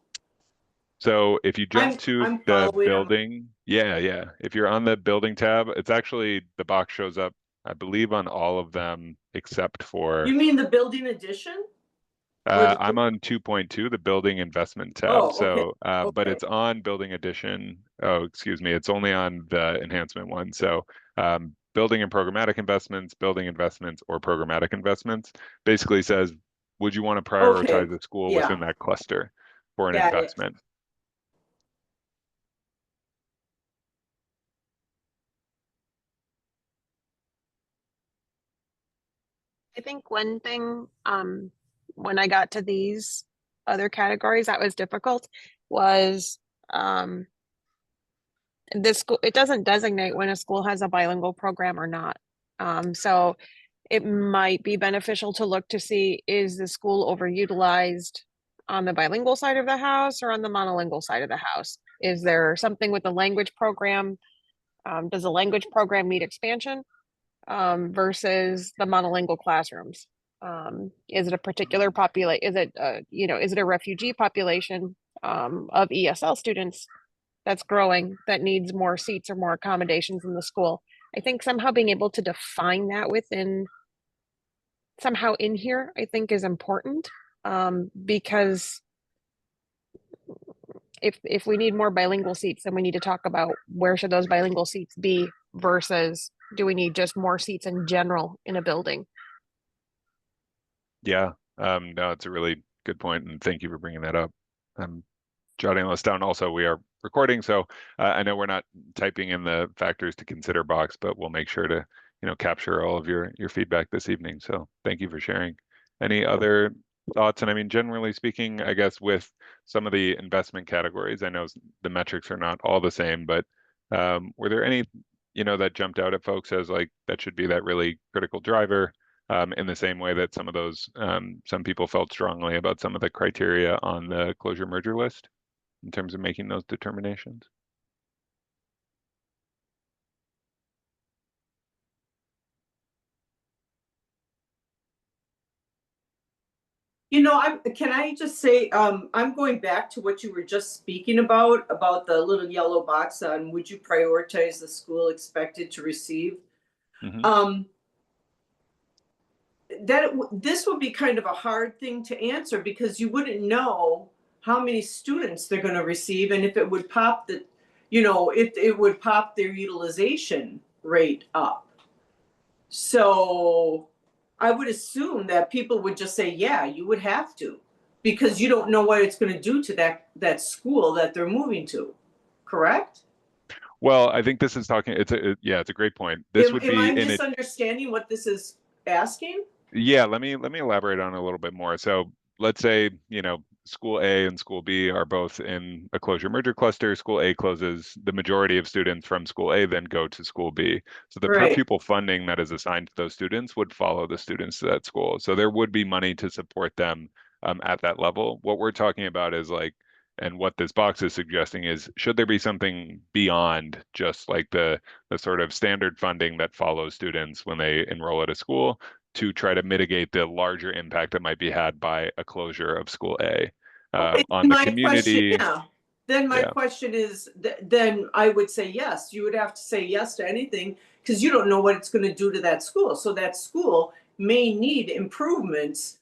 So if you jump to I'm the following on. building, yeah. If you're on the building tab, it's actually, the box shows up, I believe, on all of them except for, You mean the building addition? Or the- I'm on 2.2, the building investment tab. Oh, okay, So, but okay. it's on building addition. Oh, excuse me. It's only on the enhancement one. So, building and programmatic investments, building investments or programmatic investments basically says, would you want to Okay, prioritize a school yeah. within that cluster for an Got it. investment? I think one thing, when I got to these other categories that was difficult was, this school, it doesn't designate when a school has a bilingual program or not. So it might be beneficial to look to see, is the school overutilized on the bilingual side of the house or on the monolingual side of the house? Is there something with the language program? Does the language program need expansion versus the monolingual classrooms? Is it a particular population? Is it, you know, is it a refugee population of ESL students that's growing that needs more seats or more accommodations in the school? I think somehow being able to define that within somehow in here, I think is important, because if we need more bilingual seats, then we need to talk about where should those bilingual seats be versus do we need just more seats in general in a building? Yeah, no, it's a really good point, and thank you for bringing that up. I'm jotting all this down. Also, we are recording, so I know we're not typing in the factors to consider box, but we'll make sure to, you know, capture all of your feedback this evening. So thank you for sharing. Any other thoughts? And I mean, generally speaking, I guess with some of the investment categories, I know the metrics are not all the same, but were there any, you know, that jumped out at folks as like that should be that really critical driver? In the same way that some of those, some people felt strongly about some of the criteria on the closure merger list in terms of making those determinations? You know, can I just say, I'm going back to what you were just speaking about the little yellow box on would you prioritize the school expected to receive? Mm-hmm. This would be kind of a hard thing to answer because you wouldn't know how many students they're going to receive and if it would pop the, you know, if it would pop their utilization rate up. So I would assume that people would just say, yeah, you would have to, because you don't know what it's going to do to that school that they're moving to, correct? Well, I think this is talking, yeah, it's a great point. This would Am I be in it. misunderstanding what this is asking? Yeah, let me elaborate on it a little bit more. So let's say, school A and school B are both in a closure merger cluster. School A closes, the majority of students from school A then go to school B. So the per Right. pupil funding that is assigned to those students would follow the students to that school. So there would be money to support them at that level. What we're talking about is like, and what this box is suggesting is, should there be something beyond just like the sort of standard funding that follows students when they enroll at a school, to try to mitigate the larger impact that might be had by a closure of school A Okay, on the my question, community. yeah. Then my Yeah. question is, then I would say yes. You would have to say yes to anything because you don't know what it's going to do to that school. So that school may need improvements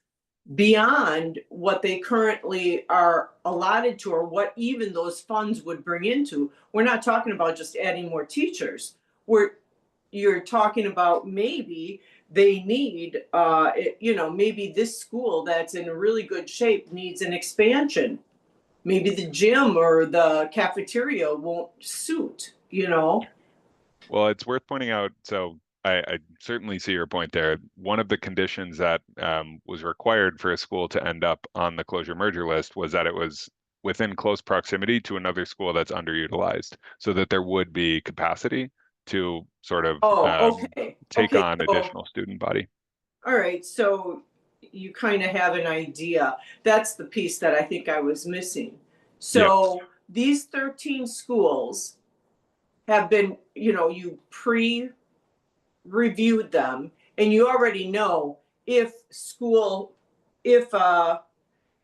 beyond what they currently are allotted to, or what even those funds would bring into. We're not talking about just adding more teachers. You're talking about maybe they need, maybe this school that's in really good shape needs an expansion. Maybe the gym or the cafeteria won't suit, you know? Well, it's worth pointing out. So I certainly see your point there. One of the conditions that was required for a school to end up on the closure merger list was that it was within close proximity to another school that's underutilized, so that there would be capacity to sort of Oh, okay. take Okay, on so, additional student body. all right, so you kind of have an idea. That's the piece that I think I was missing. Yep. So these 13 schools have been, you pre-reviewed them, and you already know if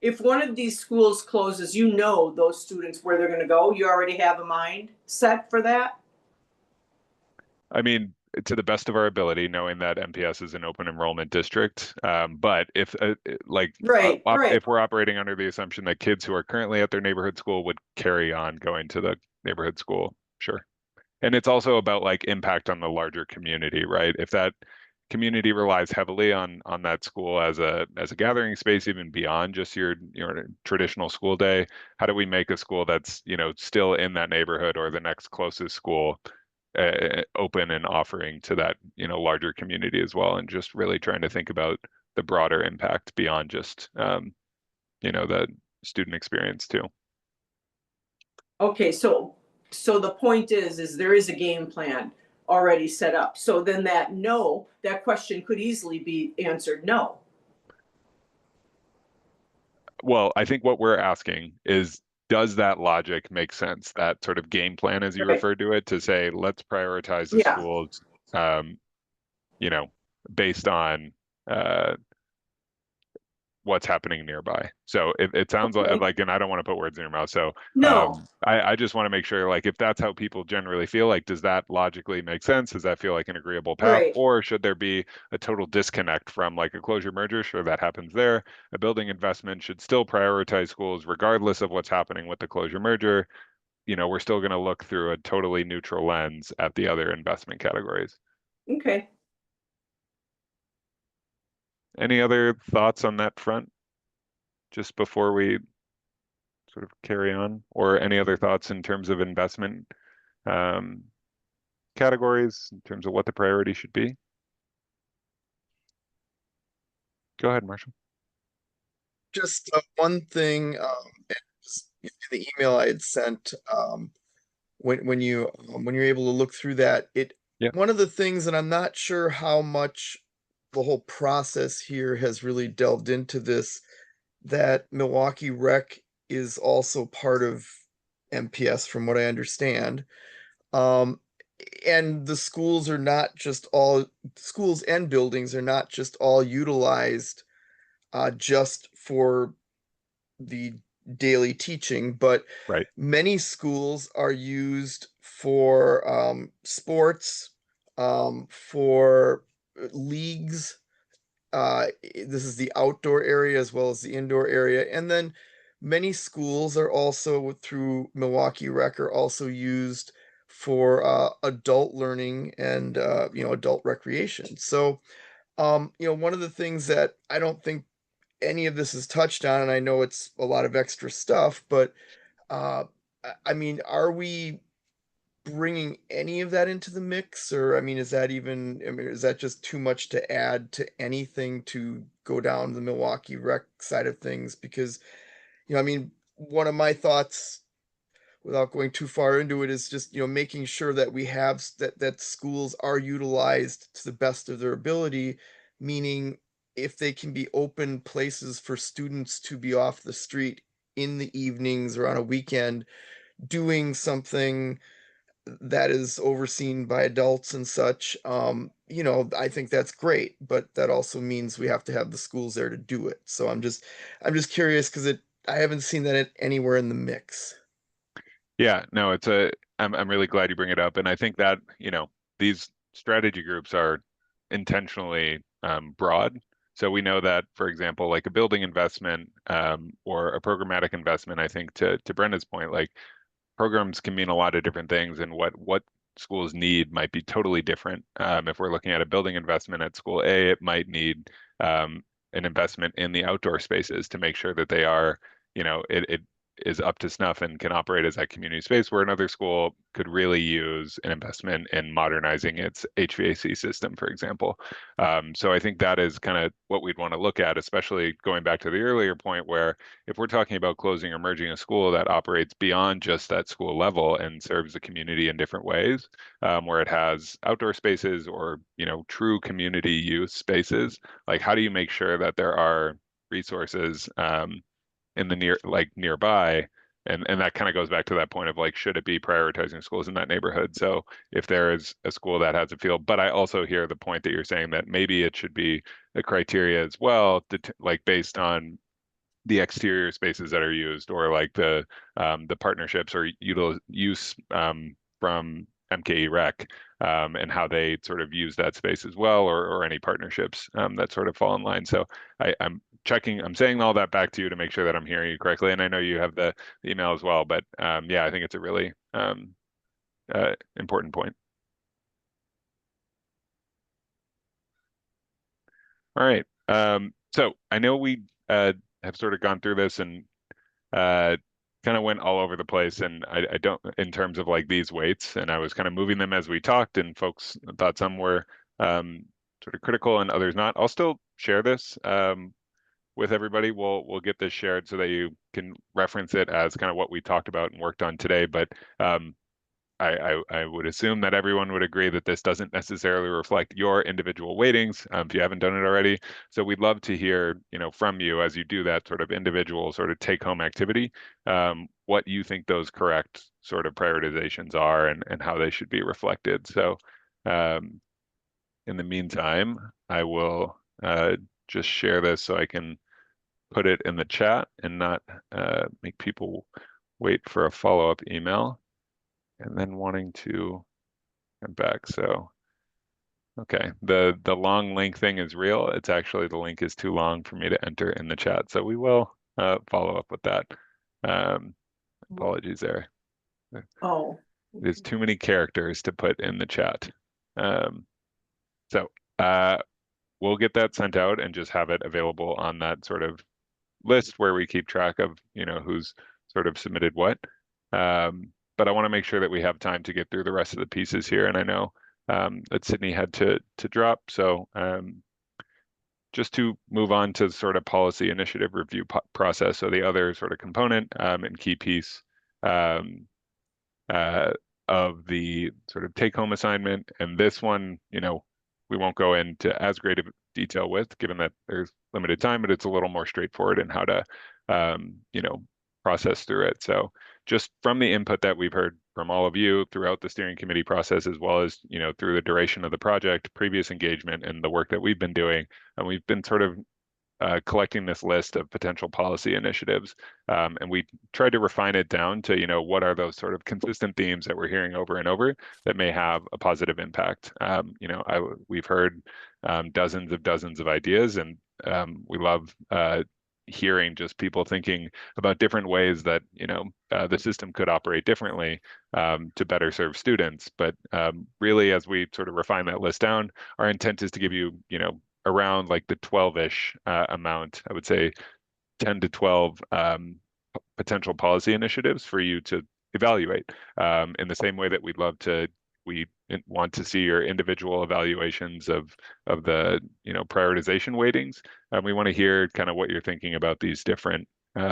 if one of these schools closes, you know those students where they're going to go. You already have a mind set for that. I mean, to the best of our ability, knowing that MPS is an open enrollment district. But if Right, right. if we're operating under the assumption that kids who are currently at their neighborhood school would carry on going to the neighborhood school, sure. And it's also about like impact on the larger community, right? If that community relies heavily on that school as a gathering space, even beyond just your traditional school day, how do we make a school that's, still in that neighborhood or the next closest school open and offering to that, larger community as well, and just really trying to think about the broader impact beyond just the student experience too. Okay, so the point is there is a game plan already set up. So then that question could easily be answered no. Well, I think what we're asking is, does that logic make sense? That sort of game plan, as you Right. referred to it, to say, let's prioritize the Yeah. schools, you know, based on what's happening nearby. So it sounds Okay. like, and I don't want to put words in your mouth. So No. I just want to make sure, like, if that's how people generally feel, like, does that logically make sense? Does that feel like an agreeable path? Right. Or should there be a total disconnect from like a closure merger? Sure, that happens there. A building investment should still prioritize schools regardless of what's happening with the closure merger. We're still going to look through a totally neutral lens at the other investment categories. Okay. Any other thoughts on that front, just before we sort of carry on, or any other thoughts in terms of investment categories, in terms of what the priority should be? Go ahead, Marshall. Just one thing, in the email I had sent, when you're able to look through that, Yep. one of the things, and I'm not sure how much the whole process here has really delved into this, that Milwaukee Rec is also part of MPS, from what I understand. And the schools and buildings are not just all utilized just for the daily teaching, but Right. many schools are used for sports, for leagues. This is the outdoor area as well as the indoor area. And then many schools are also, through Milwaukee Rec, are also used for adult learning and adult recreation. So one of the things that I don't think any of this is touched on, and I know it's a lot of extra stuff, but I mean, are we bringing any of that into the mix? Or, I mean, is that even, I mean, is that just too much to add to anything to go down the Milwaukee rec side of things? Because, I mean, one of my thoughts, without going too far into it, is just, making sure that we have that schools are utilized to the best of their ability, meaning if they can be open places for students to be off the street in the evenings or on a weekend doing something that is overseen by adults and such, I think that's great, but that also means we have to have the schools there to do it. So I'm just curious because I haven't seen that anywhere in the mix. Yeah, no, I'm really glad you bring it up. And I think that, these strategy groups are intentionally broad. So we know that, for example, like a building investment or a programmatic investment, I think to Brenda's point, like programs can mean a lot of different things, and what schools need might be totally different. If we're looking at a building investment at school A, it might need an investment in the outdoor spaces to make sure that they are, it is up to snuff and can operate as that community space, where another school could really use an investment in modernizing its HVAC system, for example. So I think that is kind of what we'd want to look at, especially going back to the earlier point where if we're talking about closing or merging a school that operates beyond just that school level and serves the community in different ways, where it has outdoor spaces or, true community use spaces, like how do you make sure that there are resources in the nearby? And that kind of goes back to that point of like, should it be prioritizing schools in that neighborhood? So if there is a school that has a field, but I also hear the point that you're saying that maybe it should be a criteria as well, like based on the exterior spaces that are used, or like the partnerships or use from MKE Rec and how they sort of use that space as well, or any partnerships that sort of fall in line. So I'm saying all that back to you to make sure that I'm hearing you correctly. And I know you have the email as well, but yeah, I think it's a really important point. All right. So I know we have sort of gone through this and kind of went all over the place, and I don't, in terms of like these weights, and I was kind of moving them as we talked, and folks thought some were sort of critical and others not. I'll still share this with everybody. We'll get this shared so that you can reference it as kind of what we talked about and worked on today. But I would assume that everyone would agree that this doesn't necessarily reflect your individual weightings if you haven't done it already. So we'd love to hear, from you as you do that sort of individual sort of take-home activity, what you think those correct sort of prioritizations are and how they should be reflected. So in the meantime, I will just share this so I can put it in the chat and not make people wait for a follow-up email and then wanting to come back. So, okay, the long link thing is real. It's actually, the link is too long for me to enter in the chat. So we will follow up with that. Apologies there. Oh. There's too many characters to put in the chat. So we'll get that sent out and just have it available on that sort of list where we keep track of, who's sort of submitted what. But I want to make sure that we have time to get through the rest of the pieces here. And I know that Sydney had to drop. So just to move on to sort of policy initiative review process. So the other sort of component and key piece of the sort of take home assignment. And this one, we won't go into as great of detail with, given that there's limited time, but it's a little more straightforward in how to, process through it. So just from the input that we've heard from all of you throughout the steering committee process, as well as, through the duration of the project, previous engagement, and the work that we've been doing, and we've been sort of collecting this list of potential policy initiatives. And we tried to refine it down to, what are those sort of consistent themes that we're hearing over and over that may have a positive impact. We've heard dozens of ideas, and we love hearing just people thinking about different ways that the system could operate differently to better serve students. But really, as we sort of refine that list down, our intent is to give you around like the 12-ish amount, I would say 10 to 12 potential policy initiatives for you to evaluate. In the same way that we want to see your individual evaluations of the prioritization weightings. We want to hear kind of what you're thinking about these different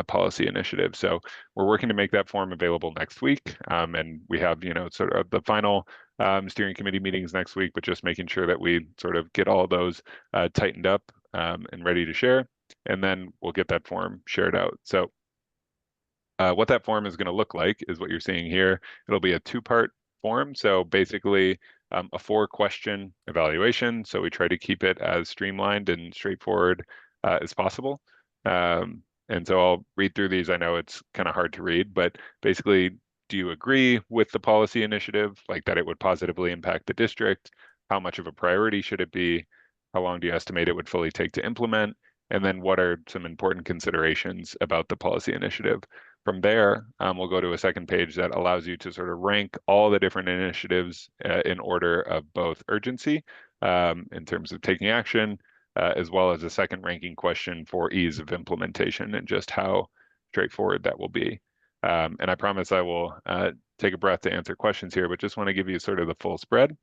policy initiatives. So we're working to make that form available next week, and we have sort of the final steering committee meetings next week, but just making sure that we sort of get all those tightened up and ready to share, and then we'll get that form shared out. So what that form is going to look like is what you're seeing here. It'll be a two-part form. So basically a 4-question evaluation. So we try to keep it as streamlined and straightforward as possible. And so I'll read through these. I know it's kind of hard to read, but basically, do you agree with the policy initiative, like that it would positively impact the district? How much of a priority should it be? How long do you estimate it would fully take to implement? And then what are some important considerations about the policy initiative? From there, we'll go to a second page that allows you to sort of rank all the different initiatives in order of both urgency in terms of taking action, as well as a second ranking question for ease of implementation and just how straightforward that will be. And I promise I will take a breath to answer questions here, but just want to give you sort of the full spread.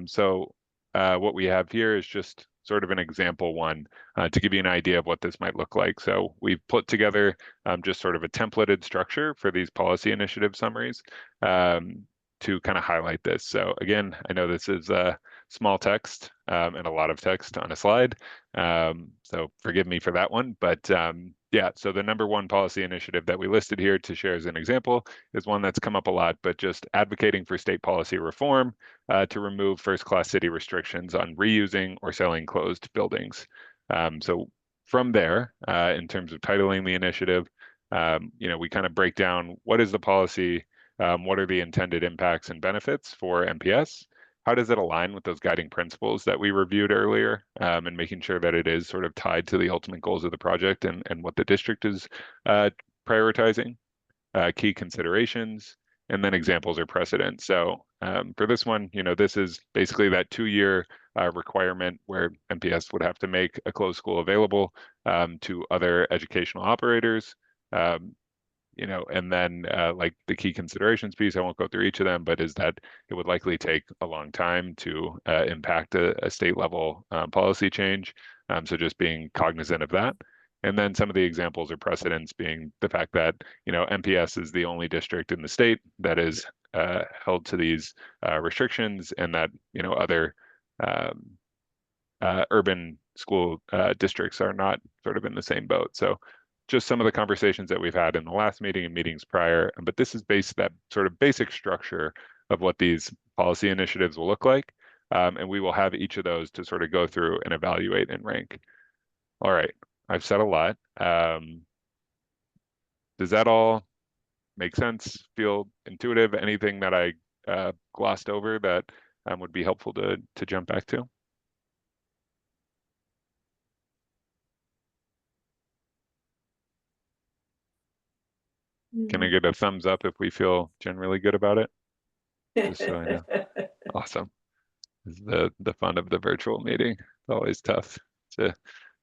So what we have here is just sort of an example one to give you an idea of what this might look like. So we've put together just sort of a templated structure for these policy initiative summaries to kind of highlight this. So again, I know this is small text and a lot of text on a slide. So forgive me for that one. But yeah, so the number one policy initiative that we listed here to share as an example is one that's come up a lot, but just advocating for state policy reform to remove first-class city restrictions on reusing or selling closed buildings. So from there, in terms of titling the initiative, we kind of break down what is the policy, what are the intended impacts and benefits for MPS, how does it align with those guiding principles that we reviewed earlier, and making sure that it is sort of tied to the ultimate goals of the project and what the district is prioritizing, key considerations, and then examples or precedents. So for this one, this is basically that 2-year requirement where MPS would have to make a closed school available to other educational operators. And then like the key considerations piece, I won't go through each of them, but is that it would likely take a long time to impact a state level policy change. So just being cognizant of that. And then some of the examples or precedents being the fact that, MPS is the only district in the state that is held to these restrictions, and that, other urban school districts are not sort of in the same boat. So just some of the conversations that we've had in the last meeting and meetings prior, but this is that sort of basic structure of what these policy initiatives will look like. And we will have each of those to sort of go through and evaluate and rank. All right, I've said a lot. Does that all make sense? Feel intuitive? Anything that I glossed over that would be helpful to jump back to? Can I get a thumbs up if we feel generally good about it? Just so I know. Awesome. This is the fun of the virtual meeting. It's always tough to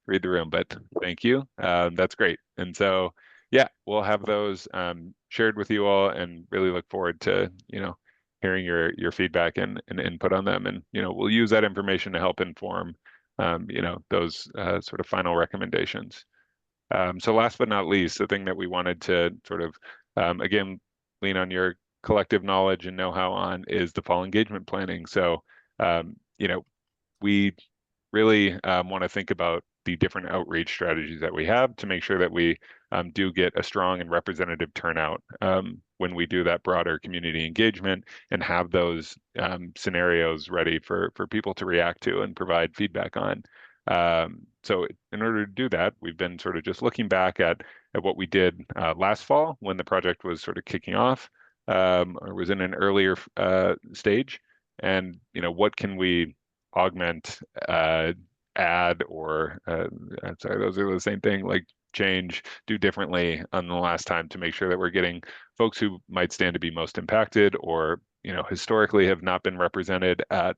read the room, but thank you. That's great. And so, yeah, we'll have those shared with you all, and really look forward to, hearing your feedback and input on them. And, we'll use that information to help inform, those sort of final recommendations. So last but not least, the thing that we wanted to sort of, again, lean on your collective knowledge and know-how on is the fall engagement planning. So, we really want to think about the different outreach strategies that we have to make sure that we do get a strong and representative turnout when we do that broader community engagement, and have those scenarios ready for people to react to and provide feedback on. So in order to do that, we've been sort of just looking back at what we did last fall when the project was sort of kicking off, or was in an earlier stage, and what can we augment, add, or I'm sorry, those are the same thing, like change, do differently on the last time to make sure that we're getting folks who might stand to be most impacted, or historically have not been represented at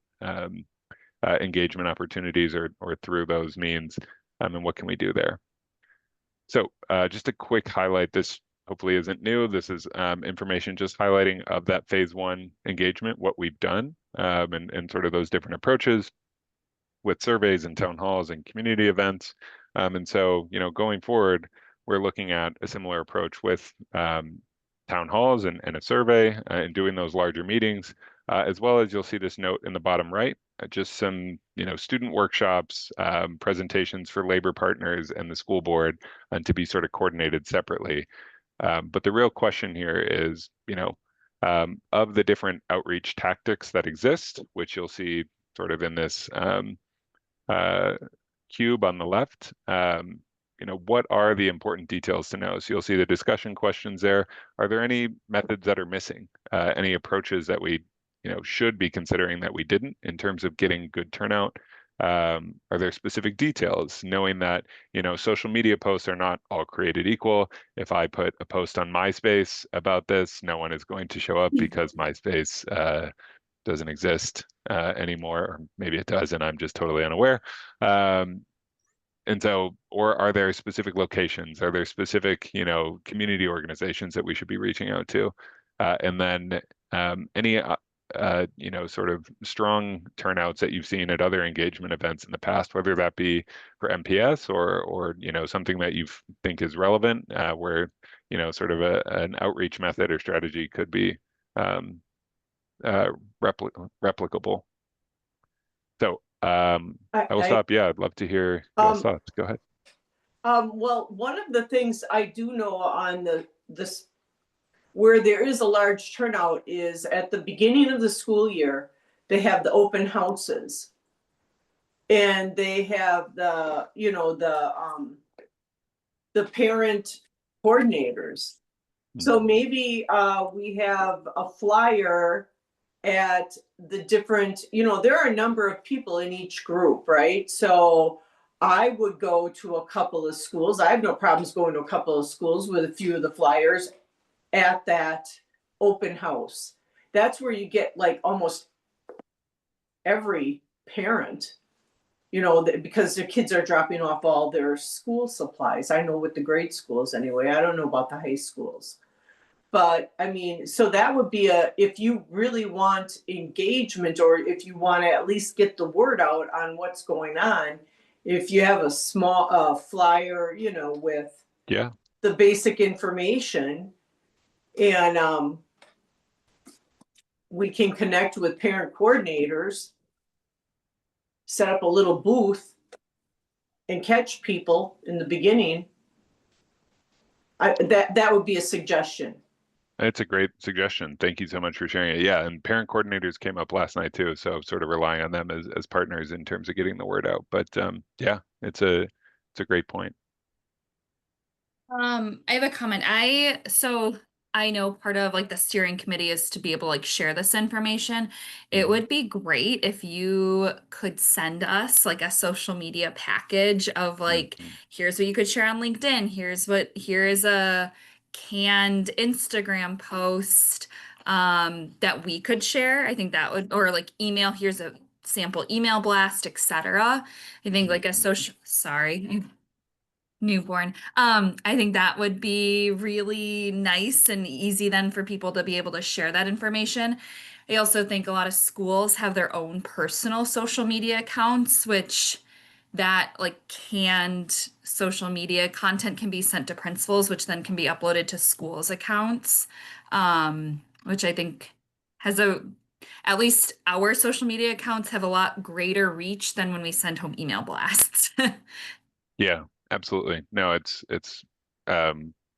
engagement opportunities or through those means, and what can we do there. So just a quick highlight, this hopefully isn't new. This is information just highlighting of that phase one engagement, what we've done, and sort of those different approaches with surveys and town halls and community events. And so, going forward, we're looking at a similar approach with town halls and a survey and doing those larger meetings, as well as you'll see this note in the bottom right, just some, student workshops, presentations for labor partners and the school board, and to be sort of coordinated separately. But the real question here is, of the different outreach tactics that exist, which you'll see sort of in this cube on the left, what are the important details to know? So you'll see the discussion questions there. Are there any methods that are missing? Any approaches that we, should be considering that we didn't in terms of getting good turnout? Are there specific details, knowing that, social media posts are not all created equal? If I put a post on MySpace about this, no one is going to show up because MySpace doesn't exist anymore, or maybe it does and I'm just totally unaware. And so, or are there specific locations? Are there specific, community organizations that we should be reaching out to? And then any, sort of strong turnouts that you've seen at other engagement events in the past, whether that be for MPS or something that you think is relevant, where, sort of an outreach method or strategy could be replicable. So I will stop. Yeah, I'd love to hear your thoughts. Go ahead. Well, one of the things I do know on this where there is a large turnout is at the beginning of the school year, they have the open houses. And they have the parent coordinators. So maybe we have a flyer at the different, there are a number of people in each group, right? So I would go to a couple of schools. I have no problems going to a couple of schools with a few of the flyers at that open house. That's where you get like almost every parent, because their kids are dropping off all their school supplies. I know with the grade schools anyway. I don't know about the high schools. But I mean, so that would be if you really want engagement, or if you want to at least get the word out on what's going on, if you have a small flyer, with the basic information, and we can connect with parent coordinators, set up a little booth and catch people in the beginning. That would be a suggestion. It's a great suggestion. Thank you so much for sharing it. Yeah, and parent coordinators came up last night too, so sort of relying on them as partners in terms of getting the word out. But yeah, it's a great point. I have a comment. So I know part of like the steering committee is to be able to like share this information. It would be great if you could send us like a social media package of like, here's what you could share on LinkedIn. Here is a canned Instagram post that we could share. I think that would, or like email, here's a sample email blast, etc. I think like a social, sorry, newborn. I think that would be really nice and easy then for people to be able to share that information. I also think a lot of schools have their own personal social media accounts, which that like canned social media content can be sent to principals, which then can be uploaded to schools' accounts, which I think has at least our social media accounts have a lot greater reach than when we send home email blasts. Yeah, absolutely. No, it's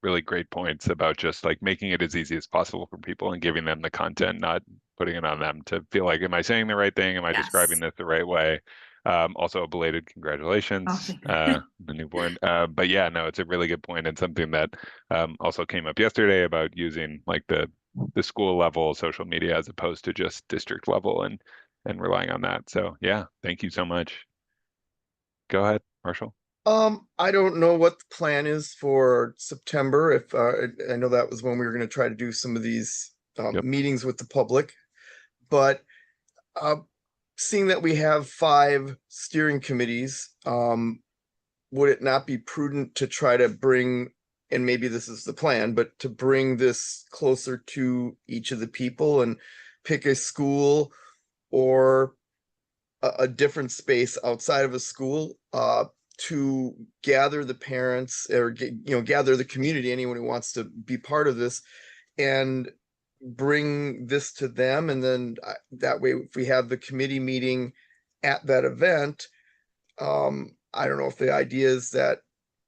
really great points about just like making it as easy as possible for people and giving them the content, not putting it on them to feel like, am I saying the right thing? Am I describing this the right way? Also a belated congratulations, the newborn. But yeah, no, it's a really good point, and something that also came up yesterday about using like the school level social media as opposed to just district level and relying on that. So yeah, thank you so much. Go ahead, Marshall. I don't know what the plan is for September. If I know that was when we were going to try to do some of these meetings with the public, but seeing that we have 5 steering committees, would it not be prudent to try to bring and maybe this is the plan, but to bring this closer to each of the people and pick a school or a different space outside of a school, to gather the parents or gather the community, anyone who wants to be part of this, and bring this to them. And then that way, if we have the committee meeting at that event, I don't know if the idea is that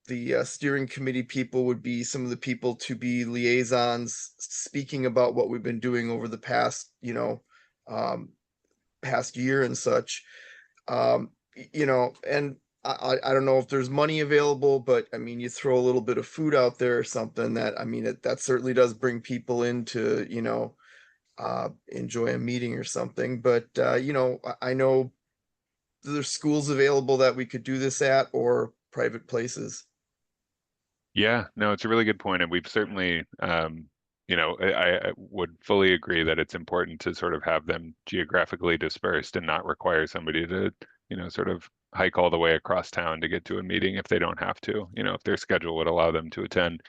the steering committee people would be some of the people to be liaisons, speaking about what we've been doing over the past, past year and such. And I don't know if there's money available, but I mean, you throw a little bit of food out there or something, that, I mean, that certainly does bring people in to, enjoy a meeting or something. But, I know there's schools available that we could do this at, or private places. Yeah, no, it's a really good point, and we've certainly, I would fully agree that it's important to sort of have them geographically dispersed and not require somebody to, sort of hike all the way across town to get to a meeting if they don't have to, if their schedule would allow them to attend.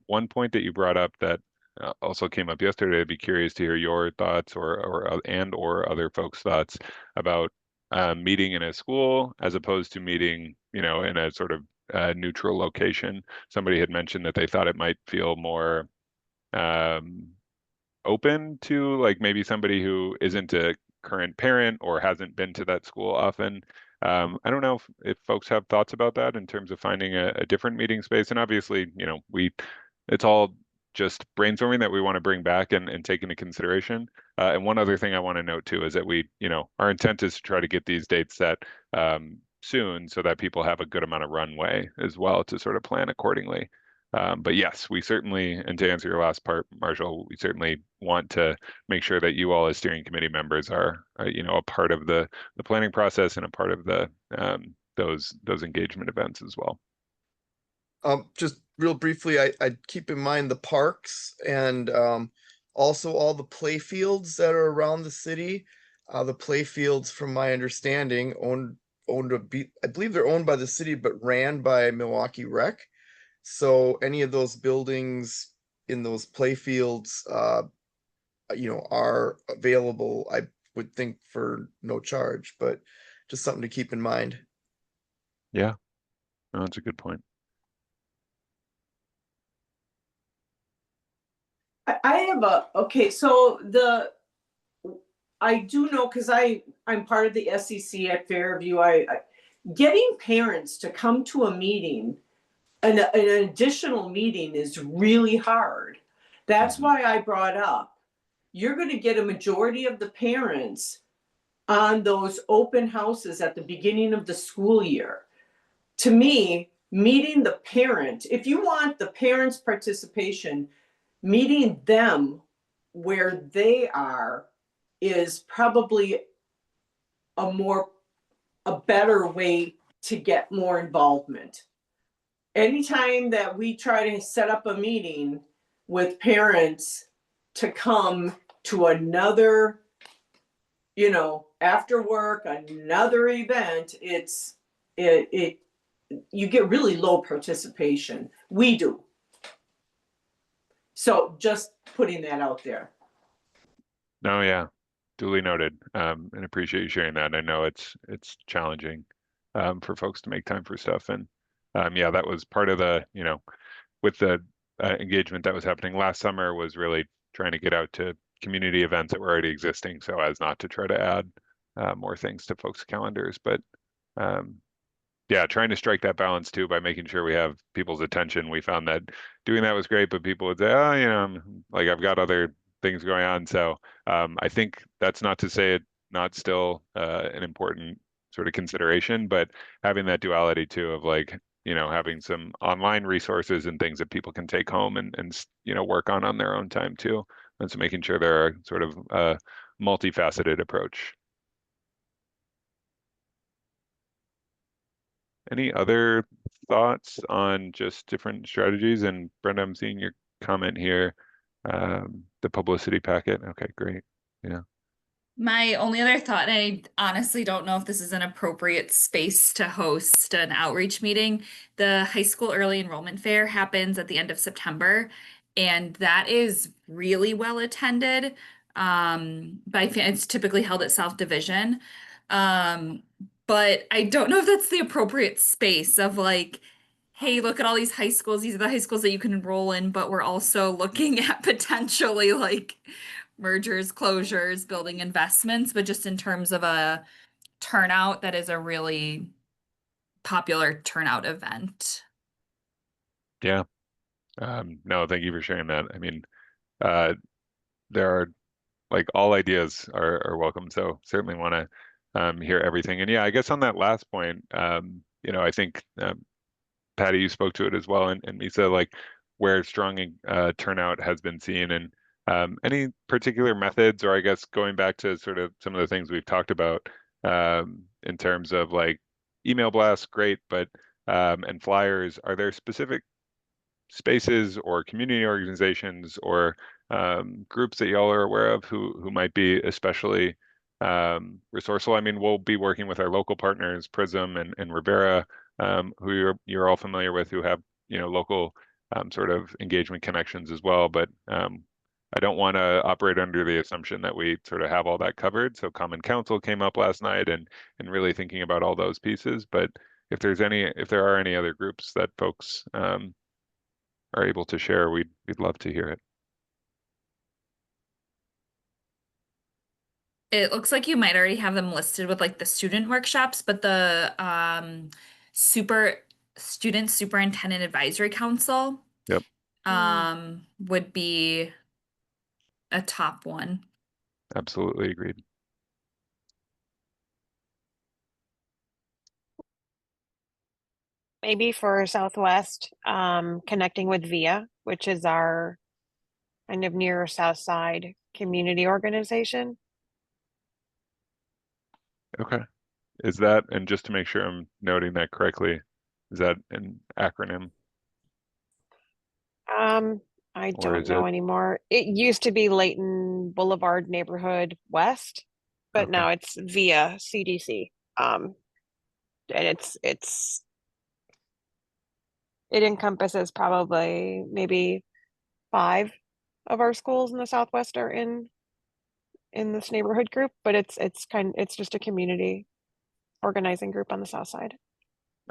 One point that you brought up that also came up yesterday, I'd be curious to hear your thoughts or other folks' thoughts about meeting in a school as opposed to meeting, in a sort of neutral location. Somebody had mentioned that they thought it might feel more open to, like, maybe somebody who isn't a current parent or hasn't been to that school often. I don't know if folks have thoughts about that in terms of finding a different meeting space. And obviously, it's all just brainstorming that we want to bring back and take into consideration. And one other thing I want to note too is that our intent is to try to get these dates set soon so that people have a good amount of runway as well to sort of plan accordingly. But yes, we certainly, and to answer your last part, Marshall, we certainly want to make sure that you all as steering committee members are a part of the planning process and a part of the those engagement events as well. Just real briefly, I'd keep in mind the parks and also all the play fields that are around the city. The play fields, from my understanding, I believe they're owned by the city, but ran by Milwaukee Rec. So any of those buildings in those play fields, are available, I would think, for no charge, but just something to keep in mind. Yeah, no, that's a good point. I have I do know, because I'm part of the SEC at Fairview. Getting parents to come to a meeting, an additional meeting, is really hard. That's why I brought up, you're going to get a majority of the parents on those open houses at the beginning of the school year. To me, meeting the parent, if you want the parents' participation, meeting them where they are is probably a better way to get more involvement. Anytime that we try to set up a meeting with parents to come to another, after work, another event, you get really low participation. We do. So just putting that out there. No, yeah, duly noted. And appreciate you sharing that. I know it's challenging for folks to make time for stuff. And yeah, that was part of the, with the engagement that was happening last summer, was really trying to get out to community events that were already existing, so as not to try to add more things to folks' calendars. But yeah, trying to strike that balance too by making sure we have people's attention. We found that doing that was great, but people would say, oh, like, I've got other things going on. So I think that's not to say it not still an important sort of consideration, but having that duality too of, like, having some online resources and things that people can take home and work on their own time too. And so making sure there are sort of a multifaceted approach. Any other thoughts on just different strategies? And Brenda, I'm seeing your comment here, the publicity packet. Okay, great. Yeah. My only other thought, and I honestly don't know if this is an appropriate space to host an outreach meeting. The high school early enrollment fair happens at the end of September, and that is really well attended. It's typically held at South Division. Um, but I don't know if that's the appropriate space of like, hey, look at all these high schools. These are the high schools that you can enroll in, but we're also looking at potentially like mergers, closures, building investments, but just in terms of a turnout, that is a really popular turnout event. Yeah. No, thank you for sharing that. I mean, uh, there are like all ideas are welcome. So certainly want to hear everything. And yeah, I guess on that last point, I think Patty, you spoke to it as well, and Misa, like where strong turnout has been seen, and any particular methods, or I guess going back to sort of some of the things we've talked about in terms of like email blasts, great, but and flyers, are there specific spaces or community organizations or groups that y'all are aware of who might be especially resourceful? I mean, we'll be working with our local partners, Prism and Rivera, who you're all familiar with, who have local sort of engagement connections as well. But I don't want to operate under the assumption that we sort of have all that covered. So Common Council came up last night, and really thinking about all those pieces. But if there are any other groups that folks are able to share, we'd love to hear it. It looks like you might already have them listed with like the student workshops, but the super student superintendent advisory council Yep, would be a top one. absolutely agreed. Maybe for Southwest, connecting with VIA, which is our kind of near South Side community organization. Okay. Is that, and just to make sure I'm noting that correctly, is that an acronym I or don't is know it? anymore. It used to be Layton Boulevard Neighborhood West, but Okay, now it's via CDC. And it encompasses probably maybe 5 of our schools in the Southwest are in this neighborhood group, but it's just a community organizing group on the South Side.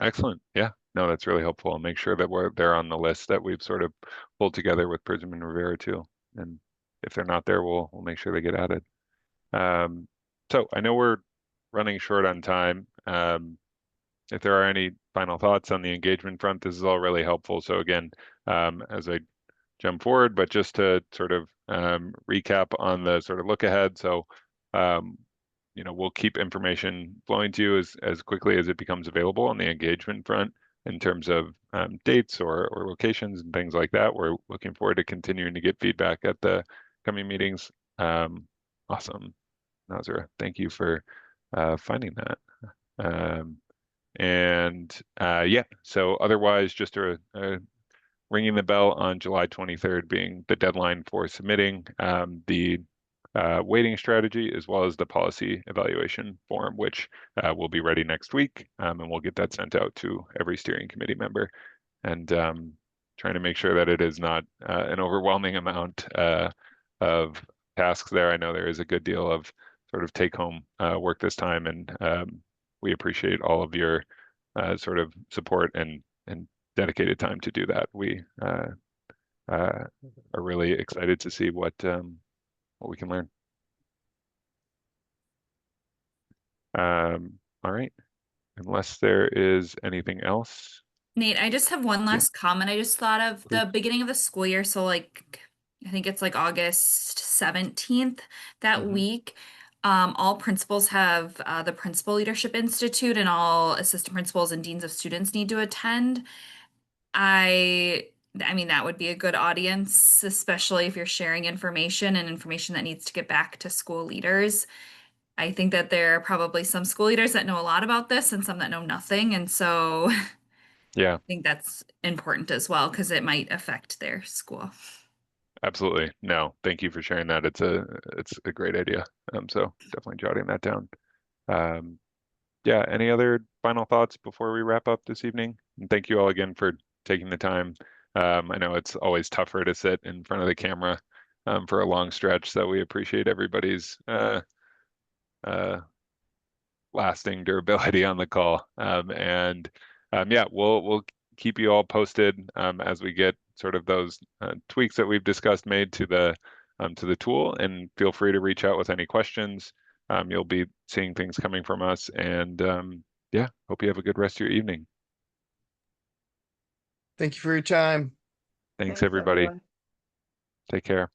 excellent. Yeah, no, that's really helpful. I'll make sure that they're on the list that we've sort of pulled together with Prism and Rivera too. And if they're not there, we'll make sure they get added. So I know we're running short on time. If there are any final thoughts on the engagement front, this is all really helpful. So again, as I jump forward, but just to sort of recap on the sort of look ahead. So, we'll keep information flowing to you as quickly as it becomes available on the engagement front in terms of dates or locations and things like that. We're looking forward to continuing to get feedback at the coming meetings. Awesome. Nazira, thank you for finding that. Yeah, so otherwise, just a ringing the bell on July 23rd being the deadline for submitting the weighting strategy as well as the policy evaluation form, which will be ready next week, and we'll get that sent out to every steering committee member. And trying to make sure that it is not an overwhelming amount of tasks there. I know there is a good deal of sort of take-home work this time, and we appreciate all of your sort of support and dedicated time to do that. We are really excited to see what we can learn. All right, unless there is anything else. Nate, I just have one Yeah. last comment. I just thought of Please. the beginning of the school year. So like, I think it's like August 17th that Mhm. week. All principals have the Principal Leadership Institute, and all assistant principals and deans of students need to attend. I mean, that would be a good audience, especially if you're sharing information and information that needs to get back to school leaders. I think that there are probably some school leaders that know a lot about this and some that know nothing. And so Yeah, I think that's important as well because it might affect their school. Absolutely. No, thank you for sharing that. It's a great idea. So definitely jotting that down. Yeah, any other final thoughts before we wrap up this evening? And thank you all again for taking the time. I know it's always tougher to sit in front of the camera for a long stretch, so we appreciate everybody's lasting durability on the call. Yeah, we'll keep you all posted as we get sort of those tweaks that we've discussed made to the tool, and feel free to reach out with any questions. You'll be seeing things coming from us, and yeah, hope you have a good rest of your evening. Thank you for your time. Thanks everybody. everyone. Take care.